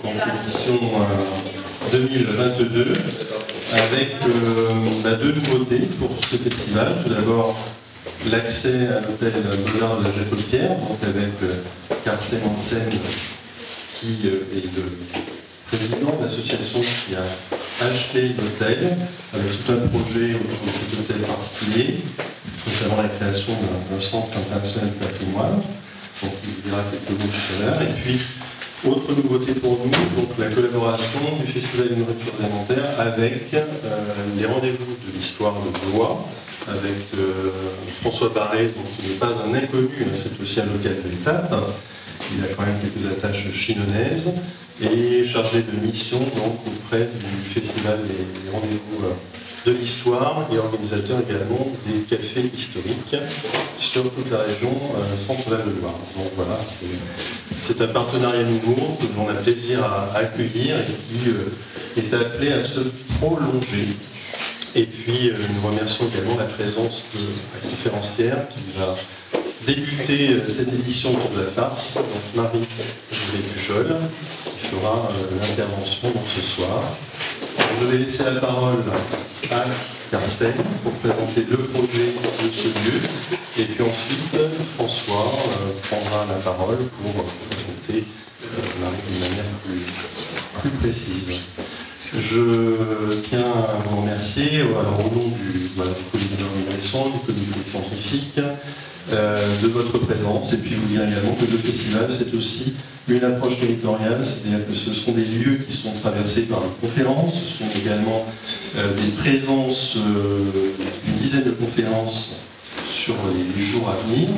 donc édition 2022, avec deux nouveautés pour ce festival. Tout d'abord, l'accès à l'hôtel Bollard de la Jacobière, donc avec Karsten Hansen, qui est le président de l'association qui a acheté l'hôtel, avec tout un projet autour de cet hôtel particulier, notamment la création d'un centre international de patrimoine. Donc il vous dira quelques mots tout à l'heure. Et puis, autre nouveauté pour nous, donc la collaboration du Festival de nourriture alimentaire avec les rendez-vous de l'histoire de Blois, avec François Barret, donc, qui n'est pas un inconnu, c'est aussi un local de l'étape. Il a quand même quelques attaches chinonnaises et chargé de mission donc, auprès du Festival des rendez-vous de l'histoire et organisateur également des cafés historiques sur toute la région Centre-Val de Loire. Donc voilà, c'est un partenariat nouveau que l'on a plaisir à accueillir et qui est appelé à se prolonger. Et puis nous remercions également la présence de la conférencière qui va débuter cette édition autour de la farce, donc Marie Pujol, qui fera l'intervention donc, ce soir. Je vais laisser la parole à Karsten pour présenter le projet de ce lieu. Et puis ensuite, François prendra la parole pour présenter Marie d'une manière plus précise. Je tiens à vous remercier au nom du comité d'organisation, du comité scientifique, de votre présence. Et puis vous dire également que le festival, c'est aussi une approche territoriale, c'est-à-dire que ce sont des lieux qui sont traversés par des conférences, ce sont également des présences, une dizaine de conférences sur les jours à venir,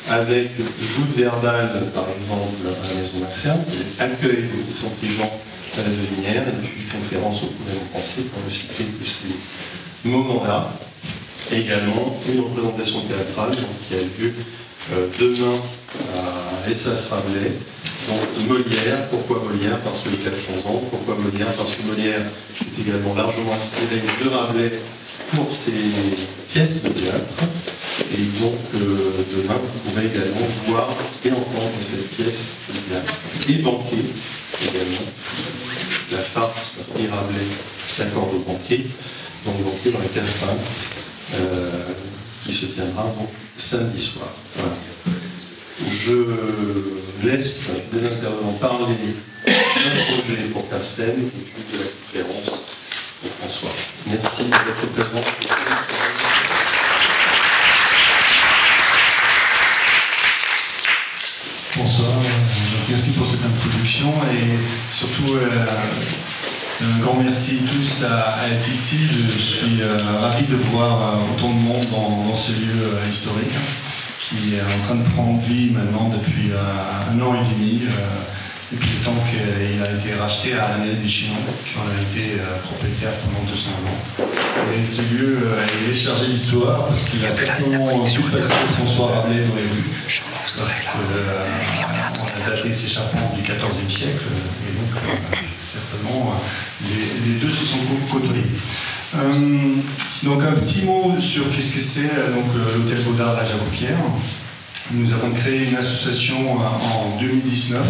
avec joute verbale, par exemple, à la Maison Maxerne, c'est accueil de Christian Prigent à la Devinière, et puis conférence au Couvent français, pour ne citer que ces moments-là. Également, une représentation théâtrale donc, qui a lieu demain à Essas Rabelais. Donc Molière, pourquoi Molière? Parce que les 400 ans. Pourquoi Molière? Parce que Molière est également largement inspiré de Rabelais pour ses pièces de théâtre. Et donc demain, vous pourrez également voir et entendre cette pièce de théâtre. Et banquet également. La farce et Rabelais s'accordent au banquet. Donc banquet dans les 4 Peintes, qui se tiendra donc samedi soir. Voilà. Je laisse les intervenants parler d'un projet pour Karsten et puis de la conférence pour François. Merci d'être présent. Bonsoir, merci pour cette introduction et surtout un grand merci tous à être ici. Je suis ravi de voir autant de monde dans ce lieu historique qui est en train de prendre vie maintenant depuis 1 an et demi, depuis le temps qu'il a été racheté à l'année des Chinon, qui en a été propriétaire pendant 200 ans. Et ce lieu est chargé d'histoire parce qu'il a certainement dû passer François Rabelais dans les rues. Parce qu'on a daté ses échappements du XIVe siècle, et donc certainement les deux se sont côtoyés. Donc un petit mot sur qu'est-ce que c'est l'hôtel Bollard de la Jacobière. Nous avons créé une association en 2019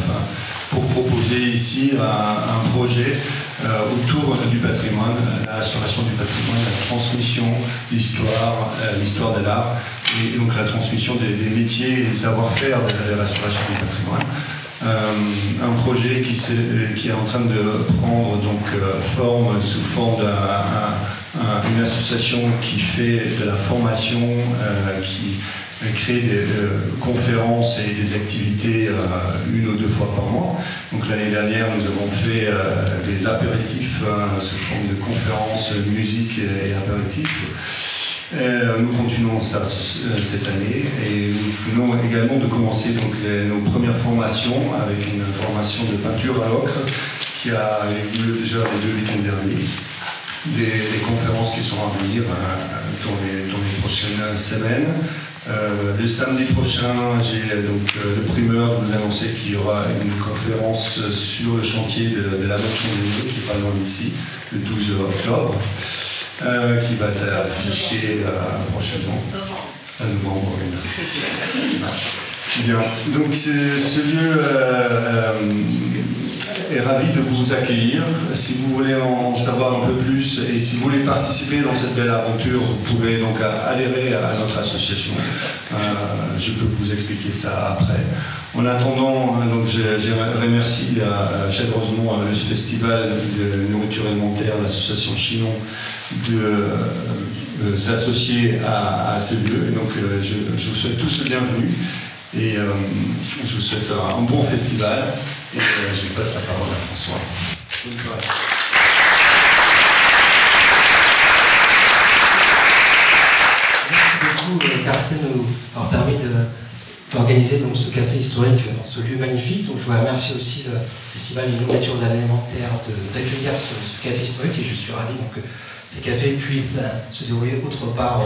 pour proposer ici un projet autour du patrimoine, la restauration du patrimoine, la transmission, l'histoire de l'art et donc la transmission des métiers et des savoir-faire de la restauration du patrimoine. Un projet qui est en train de prendre donc, forme sous forme d'une association qui fait de la formation, qui crée des conférences et des activités 1 ou 2 fois par mois. Donc l'année dernière, nous avons fait des apéritifs sous forme de conférences, musique et apéritifs. Nous continuons ça cette année et nous venons également de commencer donc, nos premières formations avec une formation de peinture à l'ocre qui a eu lieu déjà les 2 week-ends derniers. Des conférences qui sont à venir dans les prochaines semaines. Le samedi prochain, j'ai donc le primeur de vous annoncer qu'il y aura une conférence sur le chantier de la Motte-Chandelier qui est pas loin d'ici, le 12 octobre. Qui va être affiché prochainement. À novembre, merci. Bien. Donc ce lieu est ravi de vous accueillir. Si vous voulez en savoir un peu plus et si vous voulez participer dans cette belle aventure, vous pouvez donc adhérer à notre association. Je peux vous expliquer ça après. En attendant, donc je remercie chaleureusement le Festival de nourriture alimentaire, l'association Chinon, de s'associer à ce lieu. Donc je vous souhaite tous le bienvenu et je vous souhaite un bon festival. Et je passe la parole à François. Bonne soirée. Merci beaucoup, Karsten, de nous avoir permis d'organiser donc ce café historique dans ce lieu magnifique. Donc, je voudrais remercier aussi le Festival des nourritures alimentaires d'accueillir ce café historique et je suis ravi donc, que ces cafés puissent se dérouler autre part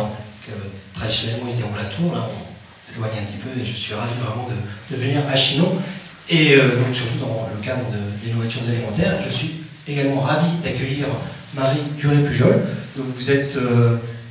que traditionnellement ils se déroulent à Tours. Là, on s'éloigne un petit peu et je suis ravi vraiment de venir à Chinon et donc surtout dans le cadre des nourritures alimentaires. Je suis également ravi d'accueillir Marie Curé-Pujol. Vous êtes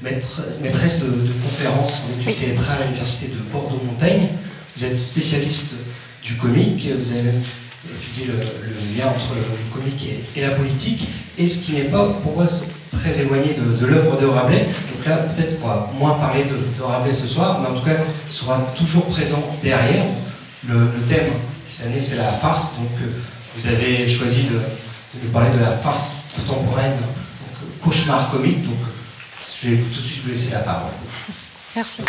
maîtresse de conférences en études théâtrales à l'Université de Bordeaux-Montaigne. Vous êtes spécialiste du comique, vous avez même étudié le lien entre le comique et la politique, et ce qui n'est pas pour moi très éloigné de l'œuvre de Rabelais. Donc là, peut-être qu'on va moins parler de Rabelais ce soir, mais en tout cas, il sera toujours présent derrière. Le thème cette année, c'est la farce, donc vous avez choisi de nous parler de la farce contemporaine, donc cauchemar comique. Donc, je vais tout de suite vous laisser la parole. Merci.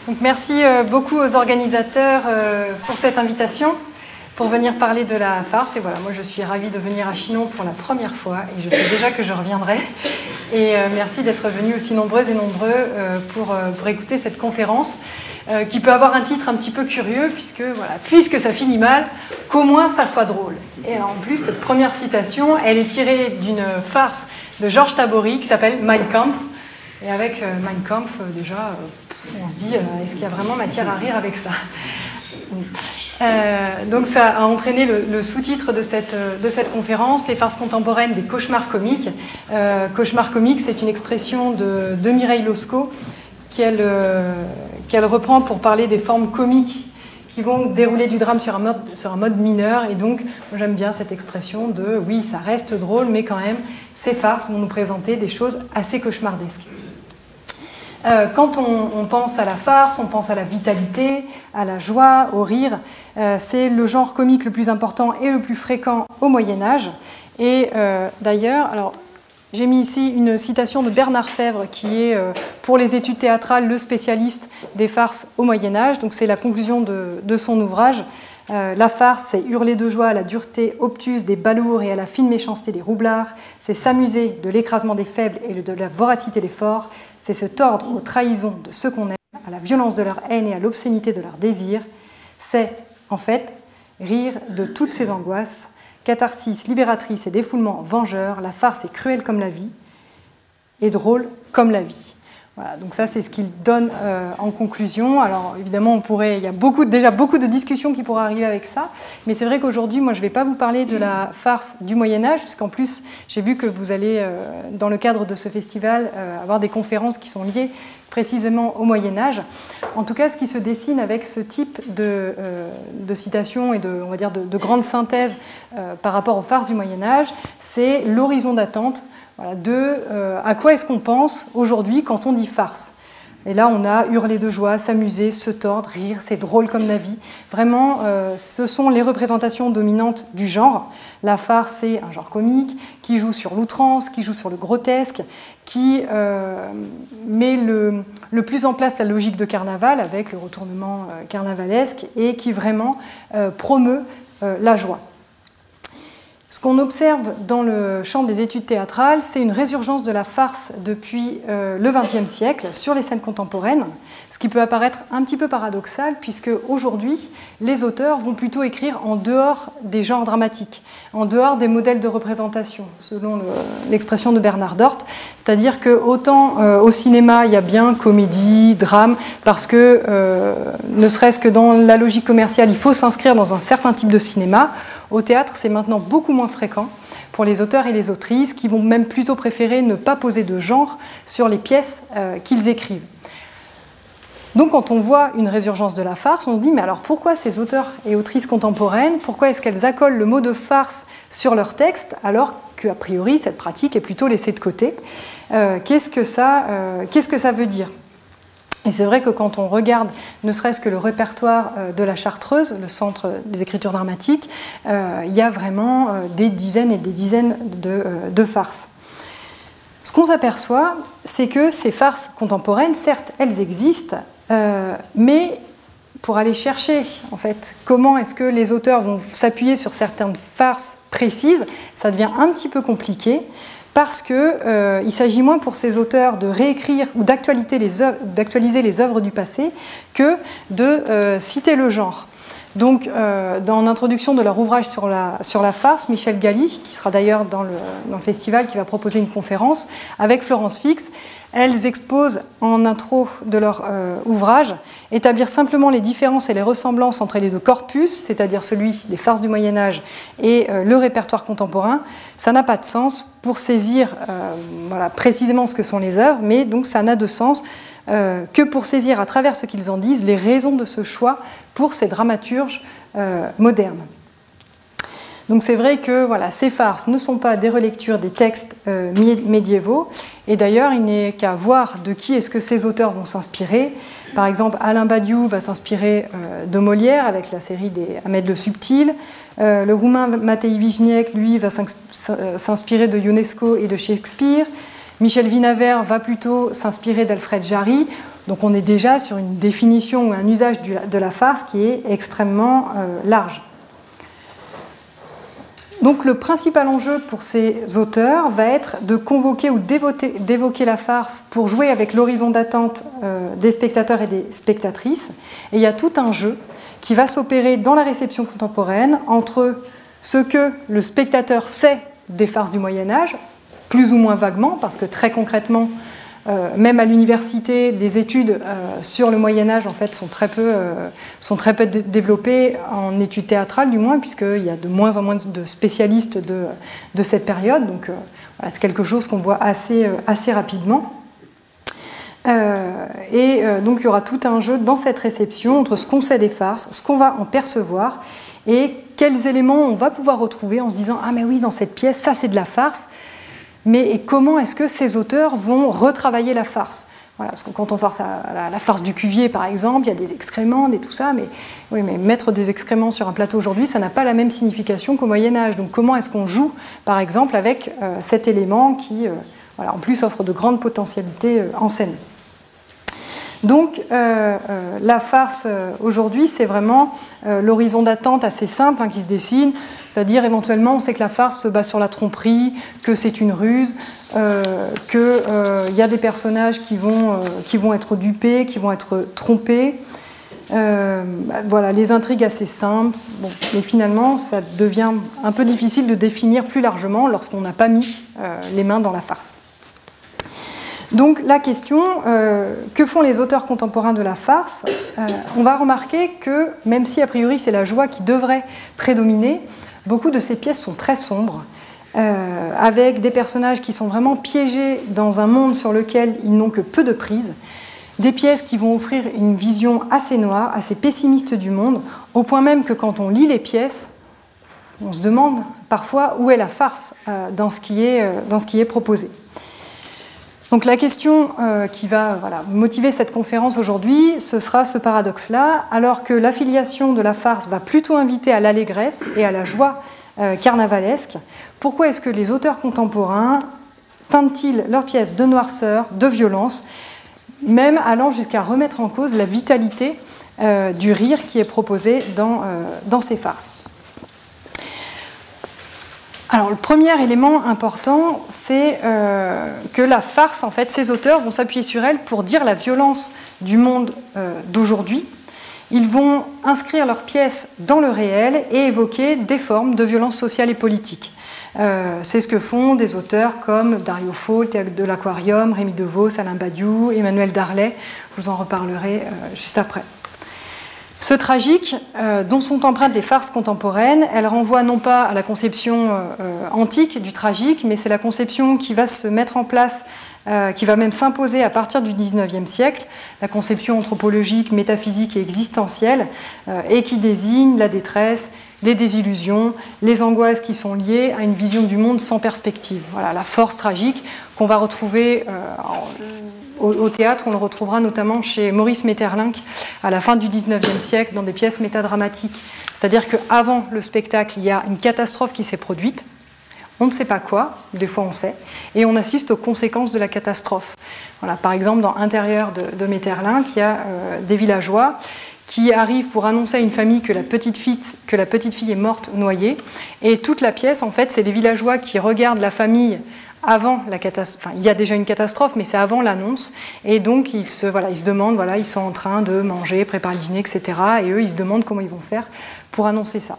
Donc, merci beaucoup aux organisateurs pour cette invitation, pour venir parler de la farce. Et voilà, moi je suis ravie de venir à Chinon pour la première fois et je sais déjà que je reviendrai. Et merci d'être venus aussi nombreuses et nombreux pour écouter cette conférence qui peut avoir un titre un petit peu curieux puisque ça finit mal, qu'au moins ça soit drôle. Et alors, en plus, cette première citation, elle est tirée d'une farce de Georges Tabori qui s'appelle Mein Kampf. Et avec Mein Kampf, déjà, on se dit, est-ce qu'il y a vraiment matière à rire avec ça ? Donc ça a entraîné le sous-titre de cette conférence, les farces contemporaines des cauchemars comiques. Cauchemar comique, c'est une expression de Mireille Losco qu'elle reprend pour parler des formes comiques qui vont dérouler du drame sur un mode mineur. Et donc, j'aime bien cette expression de oui, ça reste drôle, mais quand même, ces farces vont nous présenter des choses assez cauchemardesques. Quand on pense à la farce, on pense à la vitalité, à la joie, au rire. C'est le genre comique le plus important et le plus fréquent au Moyen-Âge. Et d'ailleurs, alors, j'ai mis ici une citation de Bernard Fèvre, qui est, pour les études théâtrales, le spécialiste des farces au Moyen-Âge. Donc c'est la conclusion de son ouvrage. La farce, c'est hurler de joie à la dureté obtuse des balourds et à la fine méchanceté des roublards. C'est s'amuser de l'écrasement des faibles et de la voracité des forts. C'est se tordre aux trahisons de ceux qu'on aime, à la violence de leur haine et à l'obscénité de leurs désirs. C'est, en fait, rire de toutes ces angoisses. Catharsis libératrice et défoulement vengeur. La farce est cruelle comme la vie et drôle comme la vie. Voilà, donc ça, c'est ce qu'il donne en conclusion. Alors, évidemment, il y a déjà beaucoup de discussions qui pourraient arriver avec ça, mais c'est vrai qu'aujourd'hui, moi, je ne vais pas vous parler de la farce du Moyen-Âge, puisqu'en plus, j'ai vu que vous allez, dans le cadre de ce festival, avoir des conférences qui sont liées précisément au Moyen-Âge. En tout cas, ce qui se dessine avec ce type de citation et on va dire de grande synthèse par rapport aux farces du Moyen-Âge, c'est l'horizon d'attente. Voilà, à quoi est-ce qu'on pense aujourd'hui quand on dit farce ? Et là, on a hurler de joie, s'amuser, se tordre, rire, c'est drôle comme la vie. Vraiment, ce sont les représentations dominantes du genre. La farce, c'est un genre comique qui joue sur l'outrance, qui joue sur le grotesque, qui met le plus en place la logique de carnaval avec le retournement carnavalesque et qui vraiment promeut la joie. Ce qu'on observe dans le champ des études théâtrales, c'est une résurgence de la farce depuis le XXe siècle sur les scènes contemporaines, ce qui peut apparaître un petit peu paradoxal, puisque aujourd'hui, les auteurs vont plutôt écrire en dehors des genres dramatiques, en dehors des modèles de représentation, selon l'expression de Bernard Dort, c'est-à-dire que autant au cinéma, il y a bien comédie, drame, parce que ne serait-ce que dans la logique commerciale, il faut s'inscrire dans un certain type de cinéma. Au théâtre, c'est maintenant beaucoup moins fréquent pour les auteurs et les autrices qui vont même plutôt préférer ne pas poser de genre sur les pièces qu'ils écrivent. Donc quand on voit une résurgence de la farce, on se dit mais alors pourquoi ces auteurs et autrices contemporaines, pourquoi est-ce qu'elles accolent le mot de farce sur leur texte alors qu'a priori cette pratique est plutôt laissée de côté? Qu'est-ce que ça veut dire? Et c'est vrai que quand on regarde ne serait-ce que le répertoire de la Chartreuse, le centre des écritures dramatiques, il y a vraiment des dizaines et des dizaines de farces. Ce qu'on s'aperçoit, c'est que ces farces contemporaines, certes, elles existent, mais pour aller chercher, en fait, comment est-ce que les auteurs vont s'appuyer sur certaines farces précises, ça devient un petit peu compliqué, parce qu'il s'agit moins pour ces auteurs de réécrire ou d'actualiser les œuvres du passé que de citer le genre. Donc, dans l'introduction de leur ouvrage sur la farce, Michel Galli, qui sera d'ailleurs dans le festival, qui va proposer une conférence avec Florence Fix, elles exposent en intro de leur ouvrage établir simplement les différences et les ressemblances entre les deux corpus, c'est-à-dire celui des farces du Moyen-Âge et le répertoire contemporain. Ça n'a pas de sens pour saisir précisément ce que sont les œuvres, mais donc ça n'a de sens que pour saisir à travers ce qu'ils en disent les raisons de ce choix pour ces dramaturges modernes. Donc c'est vrai que ces farces ne sont pas des relectures des textes médiévaux, et d'ailleurs il n'est qu'à voir de qui est-ce que ces auteurs vont s'inspirer. Par exemple, Alain Badiou va s'inspirer de Molière avec la série des Ahmed le Subtil, le roumain Matei Wijniek, lui, va s'inspirer de Ionesco et de Shakespeare. Michel Vinaver va plutôt s'inspirer d'Alfred Jarry. Donc on est déjà sur une définition ou un usage de la farce qui est extrêmement large. Donc le principal enjeu pour ces auteurs va être de convoquer ou d'évoquer la farce pour jouer avec l'horizon d'attente des spectateurs et des spectatrices. Et il y a tout un jeu qui va s'opérer dans la réception contemporaine entre ce que le spectateur sait des farces du Moyen-Âge, plus ou moins vaguement, parce que très concrètement, même à l'université, les études sur le Moyen-Âge en fait, sont très peu développées, en études théâtrales du moins, puisqu'il y a de moins en moins de spécialistes de cette période. Donc c'est quelque chose qu'on voit assez rapidement. Donc il y aura tout un jeu dans cette réception entre ce qu'on sait des farces, ce qu'on va en percevoir, et quels éléments on va pouvoir retrouver en se disant « Ah mais oui, dans cette pièce, ça c'est de la farce ». Mais comment est-ce que ces auteurs vont retravailler la farce? Parce que quand on pense à la farce du Cuvier, par exemple, il y a des excréments, tout ça, mais mettre des excréments sur un plateau aujourd'hui, ça n'a pas la même signification qu'au Moyen-Âge. Donc comment est-ce qu'on joue, par exemple, avec cet élément qui, en plus, offre de grandes potentialités en scène? Donc la farce aujourd'hui, c'est vraiment l'horizon d'attente assez simple qui se dessine, c'est-à-dire éventuellement on sait que la farce se base sur la tromperie, que c'est une ruse, qu'il y a des personnages qui vont être dupés, qui vont être trompés. Les intrigues assez simples, mais finalement ça devient un peu difficile de définir plus largement lorsqu'on n'a pas mis les mains dans la farce. Donc la question, que font les auteurs contemporains de la farce? On va remarquer que, même si a priori c'est la joie qui devrait prédominer, beaucoup de ces pièces sont très sombres, avec des personnages qui sont vraiment piégés dans un monde sur lequel ils n'ont que peu de prise, des pièces qui vont offrir une vision assez noire, assez pessimiste du monde, au point même que quand on lit les pièces, on se demande parfois où est la farce dans ce qui est proposé. Donc la question qui va motiver cette conférence aujourd'hui, ce sera ce paradoxe-là, alors que l'affiliation de la farce va plutôt inviter à l'allégresse et à la joie carnavalesque. Pourquoi est-ce que les auteurs contemporains teintent-ils leurs pièces de noirceur, de violence, même allant jusqu'à remettre en cause la vitalité du rire qui est proposé dans ces farces? Alors, le premier élément important, c'est que la farce, en fait, ces auteurs vont s'appuyer sur elle pour dire la violence du monde d'aujourd'hui. Ils vont inscrire leurs pièces dans le réel et évoquer des formes de violence sociale et politique. C'est ce que font des auteurs comme Dario Fo, le Théâtre de l'Aquarium, Rémi Devos, Alain Badiou, Emmanuel Darlet. Je vous en reparlerai juste après. Ce tragique, dont sont empreintes les farces contemporaines, elle renvoie non pas à la conception antique du tragique, mais c'est la conception qui va se mettre en place, qui va même s'imposer à partir du XIXe siècle, la conception anthropologique, métaphysique et existentielle, et qui désigne la détresse, les désillusions, les angoisses qui sont liées à une vision du monde sans perspective. Voilà, la force tragique qu'on va retrouver au théâtre, on le retrouvera notamment chez Maurice Maeterlinck à la fin du XIXe siècle dans des pièces métadramatiques. C'est-à-dire qu'avant le spectacle, il y a une catastrophe qui s'est produite, on ne sait pas quoi, des fois on sait, et on assiste aux conséquences de la catastrophe. Voilà, par exemple, dans Intérieur de Maeterlinck, il y a des villageois qui arrivent pour annoncer à une famille que la petite fille est morte noyée, et toute la pièce, en fait, c'est les villageois qui regardent la famille avant la catastrophe. Enfin, il y a déjà une catastrophe, mais c'est avant l'annonce, et donc ils se demandent, voilà, ils sont en train de manger, préparer le dîner, etc., et eux, ils se demandent comment ils vont faire pour annoncer ça.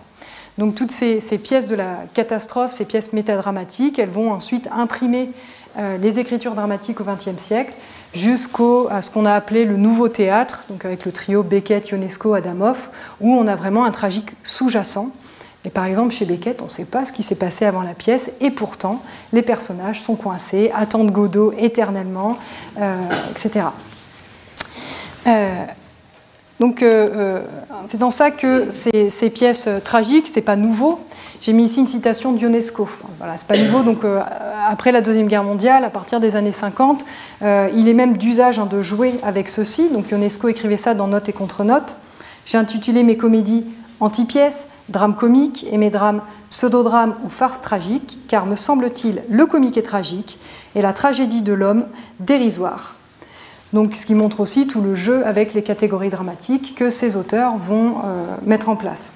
Donc toutes ces pièces de la catastrophe, ces pièces métadramatiques, elles vont ensuite imprimer les écritures dramatiques au XXe siècle, jusqu'à ce qu'on a appelé le nouveau théâtre, donc avec le trio Beckett, Ionesco, Adamov, où on a vraiment un tragique sous-jacent. Et par exemple, chez Beckett, on ne sait pas ce qui s'est passé avant la pièce, et pourtant, les personnages sont coincés, attendent Godot éternellement, etc. Donc, c'est dans ça que ces pièces tragiques, ce n'est pas nouveau. J'ai mis ici une citation d'Ionesco. Voilà, ce n'est pas nouveau. Donc, après la Deuxième Guerre mondiale, à partir des années 50, il est même d'usage de jouer avec ceci. Donc, Ionesco écrivait ça dans Notes et contre-notes. J'ai intitulé mes comédies anti-pièces, drames comiques, et mes drames pseudodrames ou farces tragiques, car me semble-t-il, le comique est tragique et la tragédie de l'homme dérisoire. Donc, ce qui montre aussi tout le jeu avec les catégories dramatiques que ces auteurs vont mettre en place.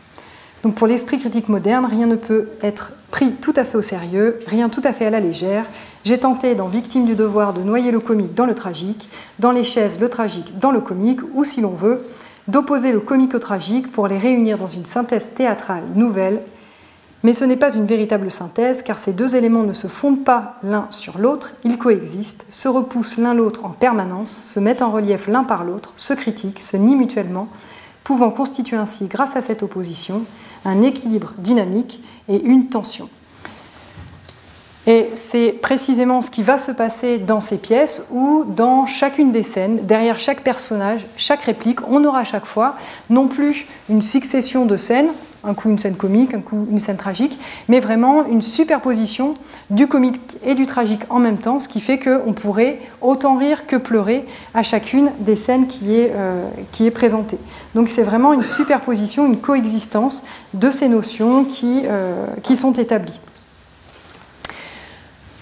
Donc, pour l'esprit critique moderne, rien ne peut être pris tout à fait au sérieux, rien tout à fait à la légère. J'ai tenté, dans Victime du devoir, de noyer le comique dans le tragique, dans Les chaises, le tragique dans le comique, ou si l'on veut, d'opposer le comique au tragique pour les réunir dans une synthèse théâtrale nouvelle. Mais ce n'est pas une véritable synthèse, car ces deux éléments ne se fondent pas l'un sur l'autre, ils coexistent, se repoussent l'un l'autre en permanence, se mettent en relief l'un par l'autre, se critiquent, se nient mutuellement, pouvant constituer ainsi, grâce à cette opposition, un équilibre dynamique et une tension. Et c'est précisément ce qui va se passer dans ces pièces où, dans chacune des scènes, derrière chaque personnage, chaque réplique, on aura à chaque fois non plus une succession de scènes, un coup une scène comique, un coup une scène tragique, mais vraiment une superposition du comique et du tragique en même temps, ce qui fait qu'on pourrait autant rire que pleurer à chacune des scènes qui est présentée. Donc c'est vraiment une superposition, une coexistence de ces notions qui sont établies.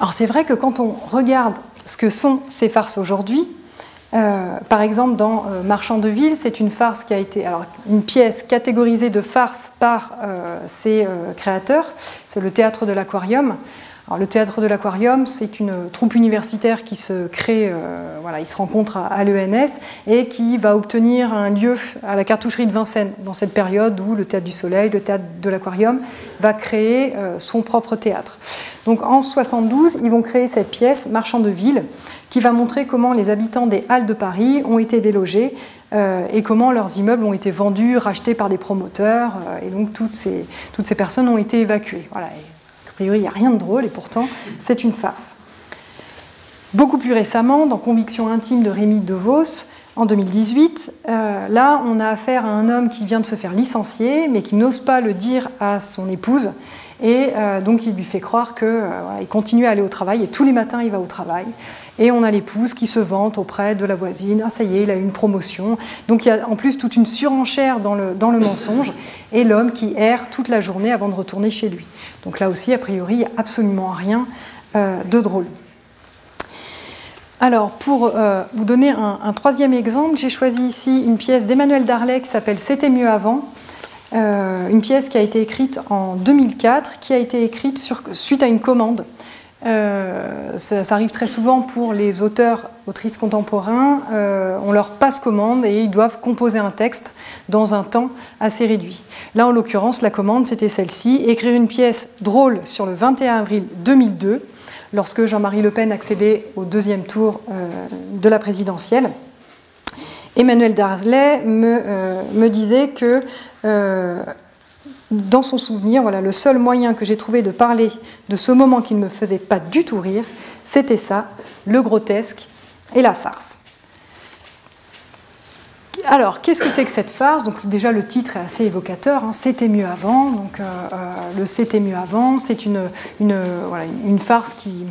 Alors c'est vrai que quand on regarde ce que sont ces farces aujourd'hui, par exemple dans Marchand de Ville, c'est une farce qui a été, alors une pièce catégorisée de farce par ses créateurs, c'est le Théâtre de l'Aquarium. Alors, le Théâtre de l'Aquarium, c'est une troupe universitaire qui se crée, voilà, ils se rencontrent à l'ENS et qui va obtenir un lieu à la cartoucherie de Vincennes dans cette période où le Théâtre du Soleil, le Théâtre de l'Aquarium va créer son propre théâtre. Donc en 1972, ils vont créer cette pièce, Marchand de Ville, qui va montrer comment les habitants des Halles de Paris ont été délogés et comment leurs immeubles ont été vendus, rachetés par des promoteurs, et donc toutes ces personnes ont été évacuées. Voilà. A priori, il n'y a rien de drôle, et pourtant, c'est une farce. Beaucoup plus récemment, dans Conviction intime de Rémy DeVos, en 2018, là, on a affaire à un homme qui vient de se faire licencier, mais qui n'ose pas le dire à son épouse, et donc il lui fait croire qu'il voilà, continue à aller au travail, et tous les matins, il va au travail. Et on a l'épouse qui se vante auprès de la voisine, « Ah, ça y est, il a eu une promotion ». Donc il y a en plus toute une surenchère dans le mensonge, et l'homme qui erre toute la journée avant de retourner chez lui. Donc là aussi, a priori, il n'y a absolument rien de drôle. Alors, pour vous donner un troisième exemple, j'ai choisi ici une pièce d'Emmanuel Darlet qui s'appelle « C'était mieux avant », une pièce qui a été écrite en 2004, qui a été écrite suite à une commande. Ça arrive très souvent pour les auteurs, autrices contemporains, on leur passe commande et ils doivent composer un texte dans un temps assez réduit. Là, en l'occurrence, la commande, c'était celle-ci, écrire une pièce drôle sur le 21 avril 2002, lorsque Jean-Marie Le Pen accédait au deuxième tour de la présidentielle. Emmanuel Darlet me disait que, dans son souvenir, voilà, le seul moyen que j'ai trouvé de parler de ce moment qui ne me faisait pas du tout rire, c'était ça, le grotesque et la farce. Alors, qu'est-ce que c'est que cette farce? Donc déjà, le titre est assez évocateur, hein, C'était mieux avant. Donc, le C'était mieux avant, c'est une farce qui...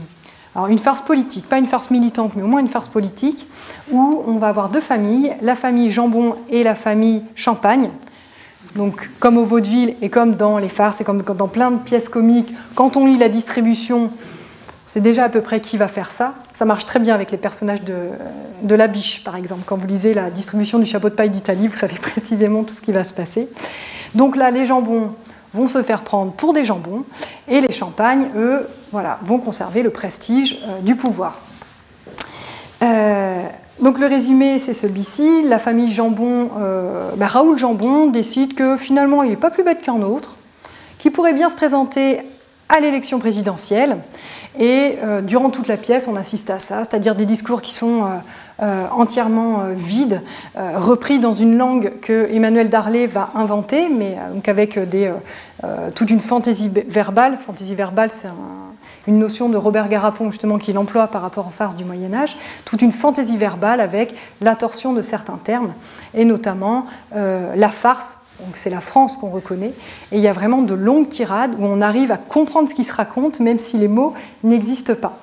Alors, une farce politique, pas une farce militante, mais au moins une farce politique, où on va avoir deux familles, la famille Jambon et la famille Champagne. Donc, comme au vaudeville et comme dans les farces et comme dans plein de pièces comiques, quand on lit la distribution, c'est déjà à peu près qui va faire ça. Ça marche très bien avec les personnages de La Biche, par exemple. Quand vous lisez la distribution du chapeau de paille d'Italie, vous savez précisément tout ce qui va se passer. Donc là, les jambons vont se faire prendre pour des jambons, et les champagnes, eux, voilà, vont conserver le prestige du pouvoir. Donc le résumé, c'est celui-ci. La famille Jambon, Raoul Jambon décide que finalement, il n'est pas plus bête qu'un autre, qu'il pourrait bien se présenter à l'élection présidentielle. Et durant toute la pièce, on assiste à ça, c'est-à-dire des discours qui sont entièrement vides, repris dans une langue que Emmanuel Darlet va inventer, mais donc avec toute une fantaisie verbale. Fantaisie verbale, c'est une notion de Robert Garapon, justement, qu'il emploie par rapport aux farces du Moyen-Âge. Toute une fantaisie verbale avec la torsion de certains termes, et notamment la farce. Donc c'est la France qu'on reconnaît, et il y a vraiment de longues tirades où on arrive à comprendre ce qui se raconte, même si les mots n'existent pas.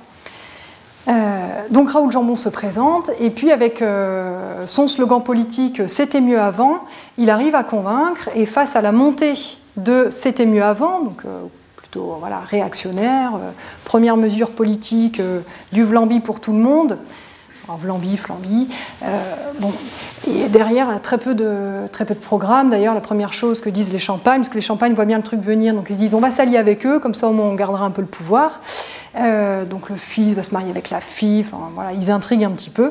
Donc Raoul Jambon se présente, et puis avec son slogan politique « C'était mieux avant », il arrive à convaincre, et face à la montée de « C'était mieux avant », donc plutôt voilà, réactionnaire, première mesure politique du Vlamby pour tout le monde. Alors, Vlamby, bon. Et derrière, très peu de programmes. D'ailleurs, la première chose que disent les Champagnes, parce que les Champagnes voient bien le truc venir, donc ils se disent on va s'allier avec eux, comme ça au moins on gardera un peu le pouvoir. Donc le fils va se marier avec la fille, enfin voilà, ils intriguent un petit peu.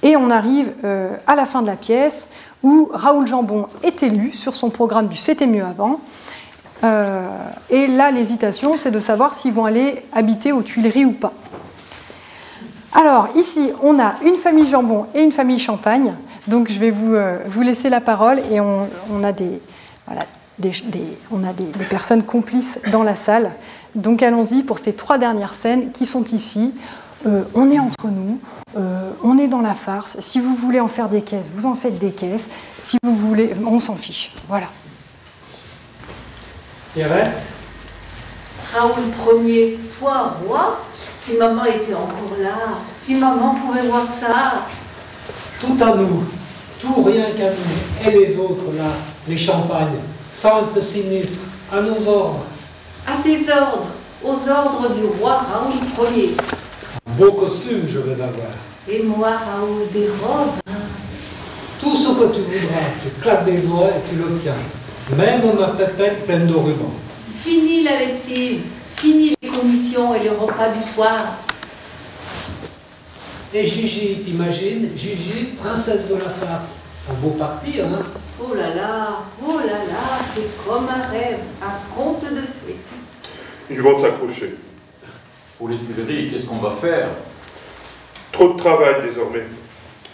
Et on arrive à la fin de la pièce où Raoul Jambon est élu sur son programme du C'était mieux avant. Et là, l'hésitation, c'est de savoir s'ils vont aller habiter aux Tuileries ou pas. Alors, ici, on a une famille Jambon et une famille Champagne. Donc, je vais vous laisser la parole. Et on a des personnes complices dans la salle. Donc, allons-y pour ces 3 dernières scènes qui sont ici. On est entre nous, on est dans la farce. Si vous voulez en faire des caisses, vous en faites des caisses. Si vous voulez, on s'en fiche. Voilà. Pierrette ? Raoul Ier, toi, roi, si maman était encore là, si maman pouvait voir ça. Tout à nous, tout rien qu'à nous, et les autres là, les Champagnes, simples sinistres, à nos ordres. À tes ordres, aux ordres du roi Raoul Ier. Un beau costume je vais avoir. Et moi, Raoul, des robes. Tout ce que tu voudras, tu claques des doigts et tu l'obtiens. Même ma pépette pleine de rubans. Fini la lessive, fini les commissions et les repas du soir. Et Gigi, t'imagines, Gigi, princesse de la farce. Un beau parti, hein? Oh là là, c'est comme un rêve, un conte de fées. Ils vont s'accrocher. Pour les Tuileries, qu'est-ce qu'on va faire? Trop de travail désormais.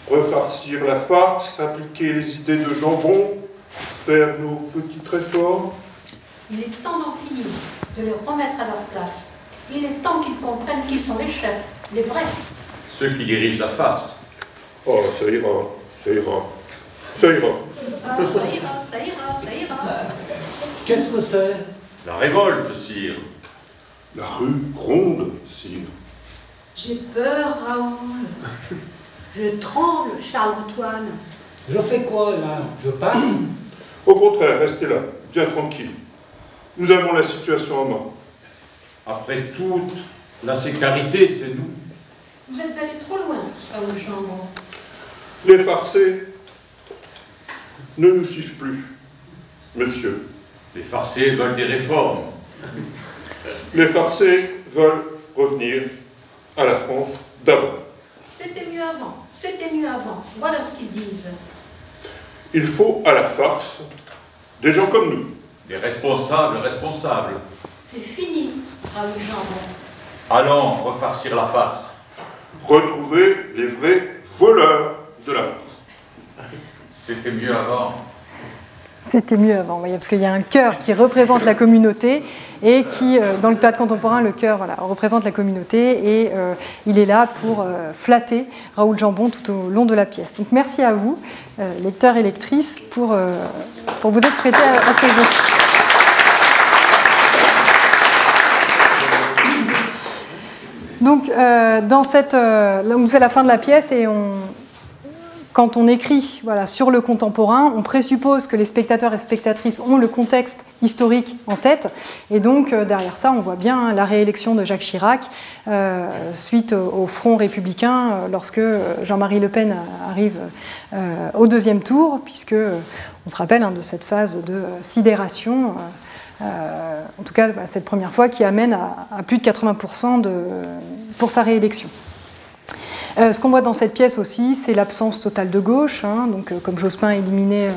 Refarcir la farce, appliquer les idées de Jambon, faire nos petites réformes. Il est temps d'en finir, de les remettre à leur place. Il est temps qu'ils comprennent qui sont les chefs, les vrais. Ceux qui dirigent la farce. Oh, ça ira, ça ira, ça ira. Ah, ça ira. Qu'est-ce que c'est? La révolte, sire. La rue gronde, sire. J'ai peur, Raoul. Je tremble, Charles-Antoine. Je fais quoi, là? Je pars? Au contraire, restez là, bien tranquille. Nous avons la situation en main. Après tout, la sécurité, c'est nous. Vous êtes allé trop loin, Raoul Jambon. Les farcés ne nous suivent plus, monsieur. Les farcés veulent des réformes. Les farcés veulent revenir à la France d'abord. C'était mieux avant. Voilà ce qu'ils disent. Il faut à la farce des gens comme nous. Les responsables. C'est fini, Raoul Jambon. Allons refarcir la farce. Retrouver les vrais voleurs de la farce. C'était mieux avant. C'était mieux avant, oui, parce qu'il y a un chœur qui représente la communauté et qui, dans le théâtre contemporain, le chœur représente la communauté et il est là pour flatter Raoul Jambon tout au long de la pièce. Donc merci à vous, lecteurs et lectrices, pour vous être prêtés à ce jeu. Donc, c'est la fin de la pièce et quand on écrit sur le contemporain, on présuppose que les spectateurs et spectatrices ont le contexte historique en tête. Et donc, derrière ça, on voit bien la réélection de Jacques Chirac suite au Front républicain lorsque Jean-Marie Le Pen arrive au deuxième tour, puisque on se rappelle de cette phase de sidération, en tout cas cette première fois, qui amène à plus de 80% pour sa réélection. Ce qu'on voit dans cette pièce aussi, c'est l'absence totale de gauche. Donc, comme Jospin est éliminé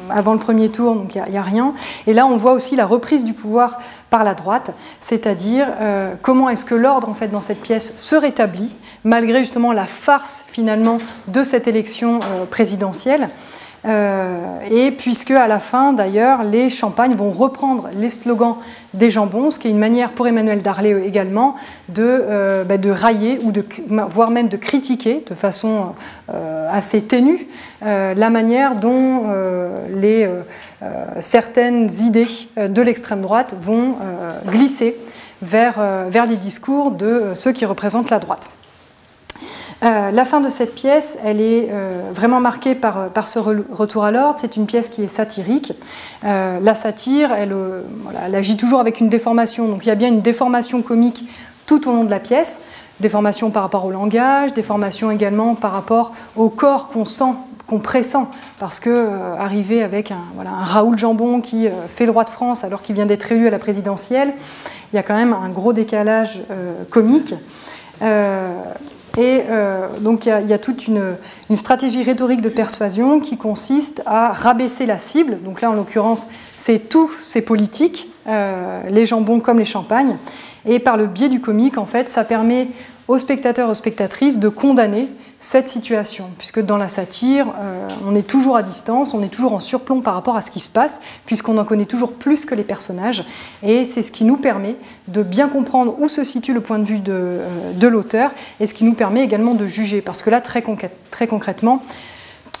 avant le premier tour, donc il n'y a rien. Et là, on voit aussi la reprise du pouvoir par la droite, c'est-à-dire comment est-ce que l'ordre, en fait, dans cette pièce se rétablit, malgré justement la farce, finalement, de cette élection présidentielle. Et puisque à la fin, d'ailleurs, les Champagnes vont reprendre les slogans des Jambons, ce qui est une manière pour Emmanuel Darlé également de railler ou voire même de critiquer de façon assez ténue la manière dont certaines idées de l'extrême droite vont glisser vers les discours de ceux qui représentent la droite. La fin de cette pièce, elle est vraiment marquée par ce retour à l'ordre. C'est une pièce qui est satirique. La satire, elle agit toujours avec une déformation. Donc il y a bien une déformation comique tout au long de la pièce. Déformation par rapport au langage, déformation également par rapport au corps qu'on sent, qu'on pressent. Parce que arriver avec un Raoul Jambon qui fait le roi de France alors qu'il vient d'être élu à la présidentielle, il y a quand même un gros décalage comique. Donc il y a toute une stratégie rhétorique de persuasion qui consiste à rabaisser la cible. Donc là, en l'occurrence, c'est tous ces politiques, les Jambons comme les Champagnes. Et par le biais du comique, en fait, ça permet aux spectateurs et aux spectatrices de condamner cette situation, puisque dans la satire, on est toujours à distance, on est toujours en surplomb par rapport à ce qui se passe, puisqu'on en connaît toujours plus que les personnages, et c'est ce qui nous permet de bien comprendre où se situe le point de vue de l'auteur, et ce qui nous permet également de juger, parce que là, très concrètement,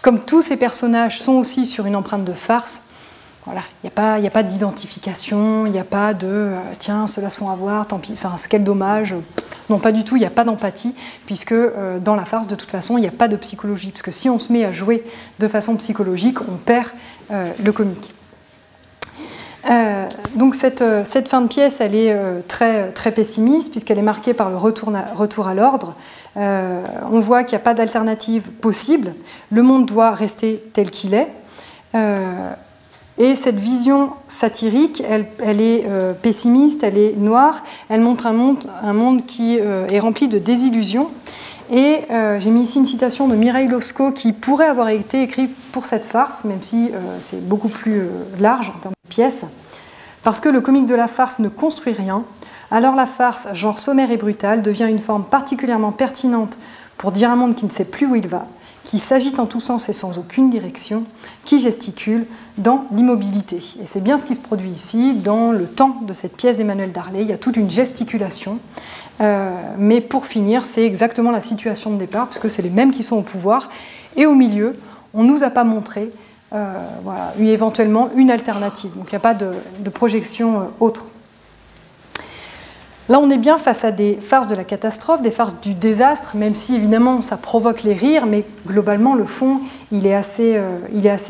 comme tous ces personnages sont aussi sur une empreinte de farce, voilà, il n'y a pas d'identification, il n'y a pas de tiens, ceux-là se font avoir, tant pis, enfin, quel dommage. Non, pas du tout, il n'y a pas d'empathie, puisque dans la farce, de toute façon, il n'y a pas de psychologie. Parce que si on se met à jouer de façon psychologique, on perd le comique. Donc cette fin de pièce, elle est très, très pessimiste, puisqu'elle est marquée par le retour à l'ordre. On voit qu'il n'y a pas d'alternative possible. Le monde doit rester tel qu'il est. Et cette vision satirique, elle est pessimiste, elle est noire, elle montre un monde qui est rempli de désillusions. Et j'ai mis ici une citation de Mireille Losco qui pourrait avoir été écrite pour cette farce, même si c'est beaucoup plus large en termes de pièce. Parce que le comique de la farce ne construit rien, alors la farce, genre sommaire et brutale, devient une forme particulièrement pertinente pour dire un monde qui ne sait plus où il va, qui s'agite en tous sens et sans aucune direction, qui gesticule dans l'immobilité. Et c'est bien ce qui se produit ici, dans le temps de cette pièce d'Emmanuel Darlé. Il y a toute une gesticulation, mais pour finir, c'est exactement la situation de départ, puisque c'est les mêmes qui sont au pouvoir. Et au milieu, on ne nous a pas montré éventuellement une alternative. Donc il n'y a pas de projection autre. Là, on est bien face à des farces de la catastrophe, des farces du désastre, même si évidemment ça provoque les rires, mais globalement le fond, il est assez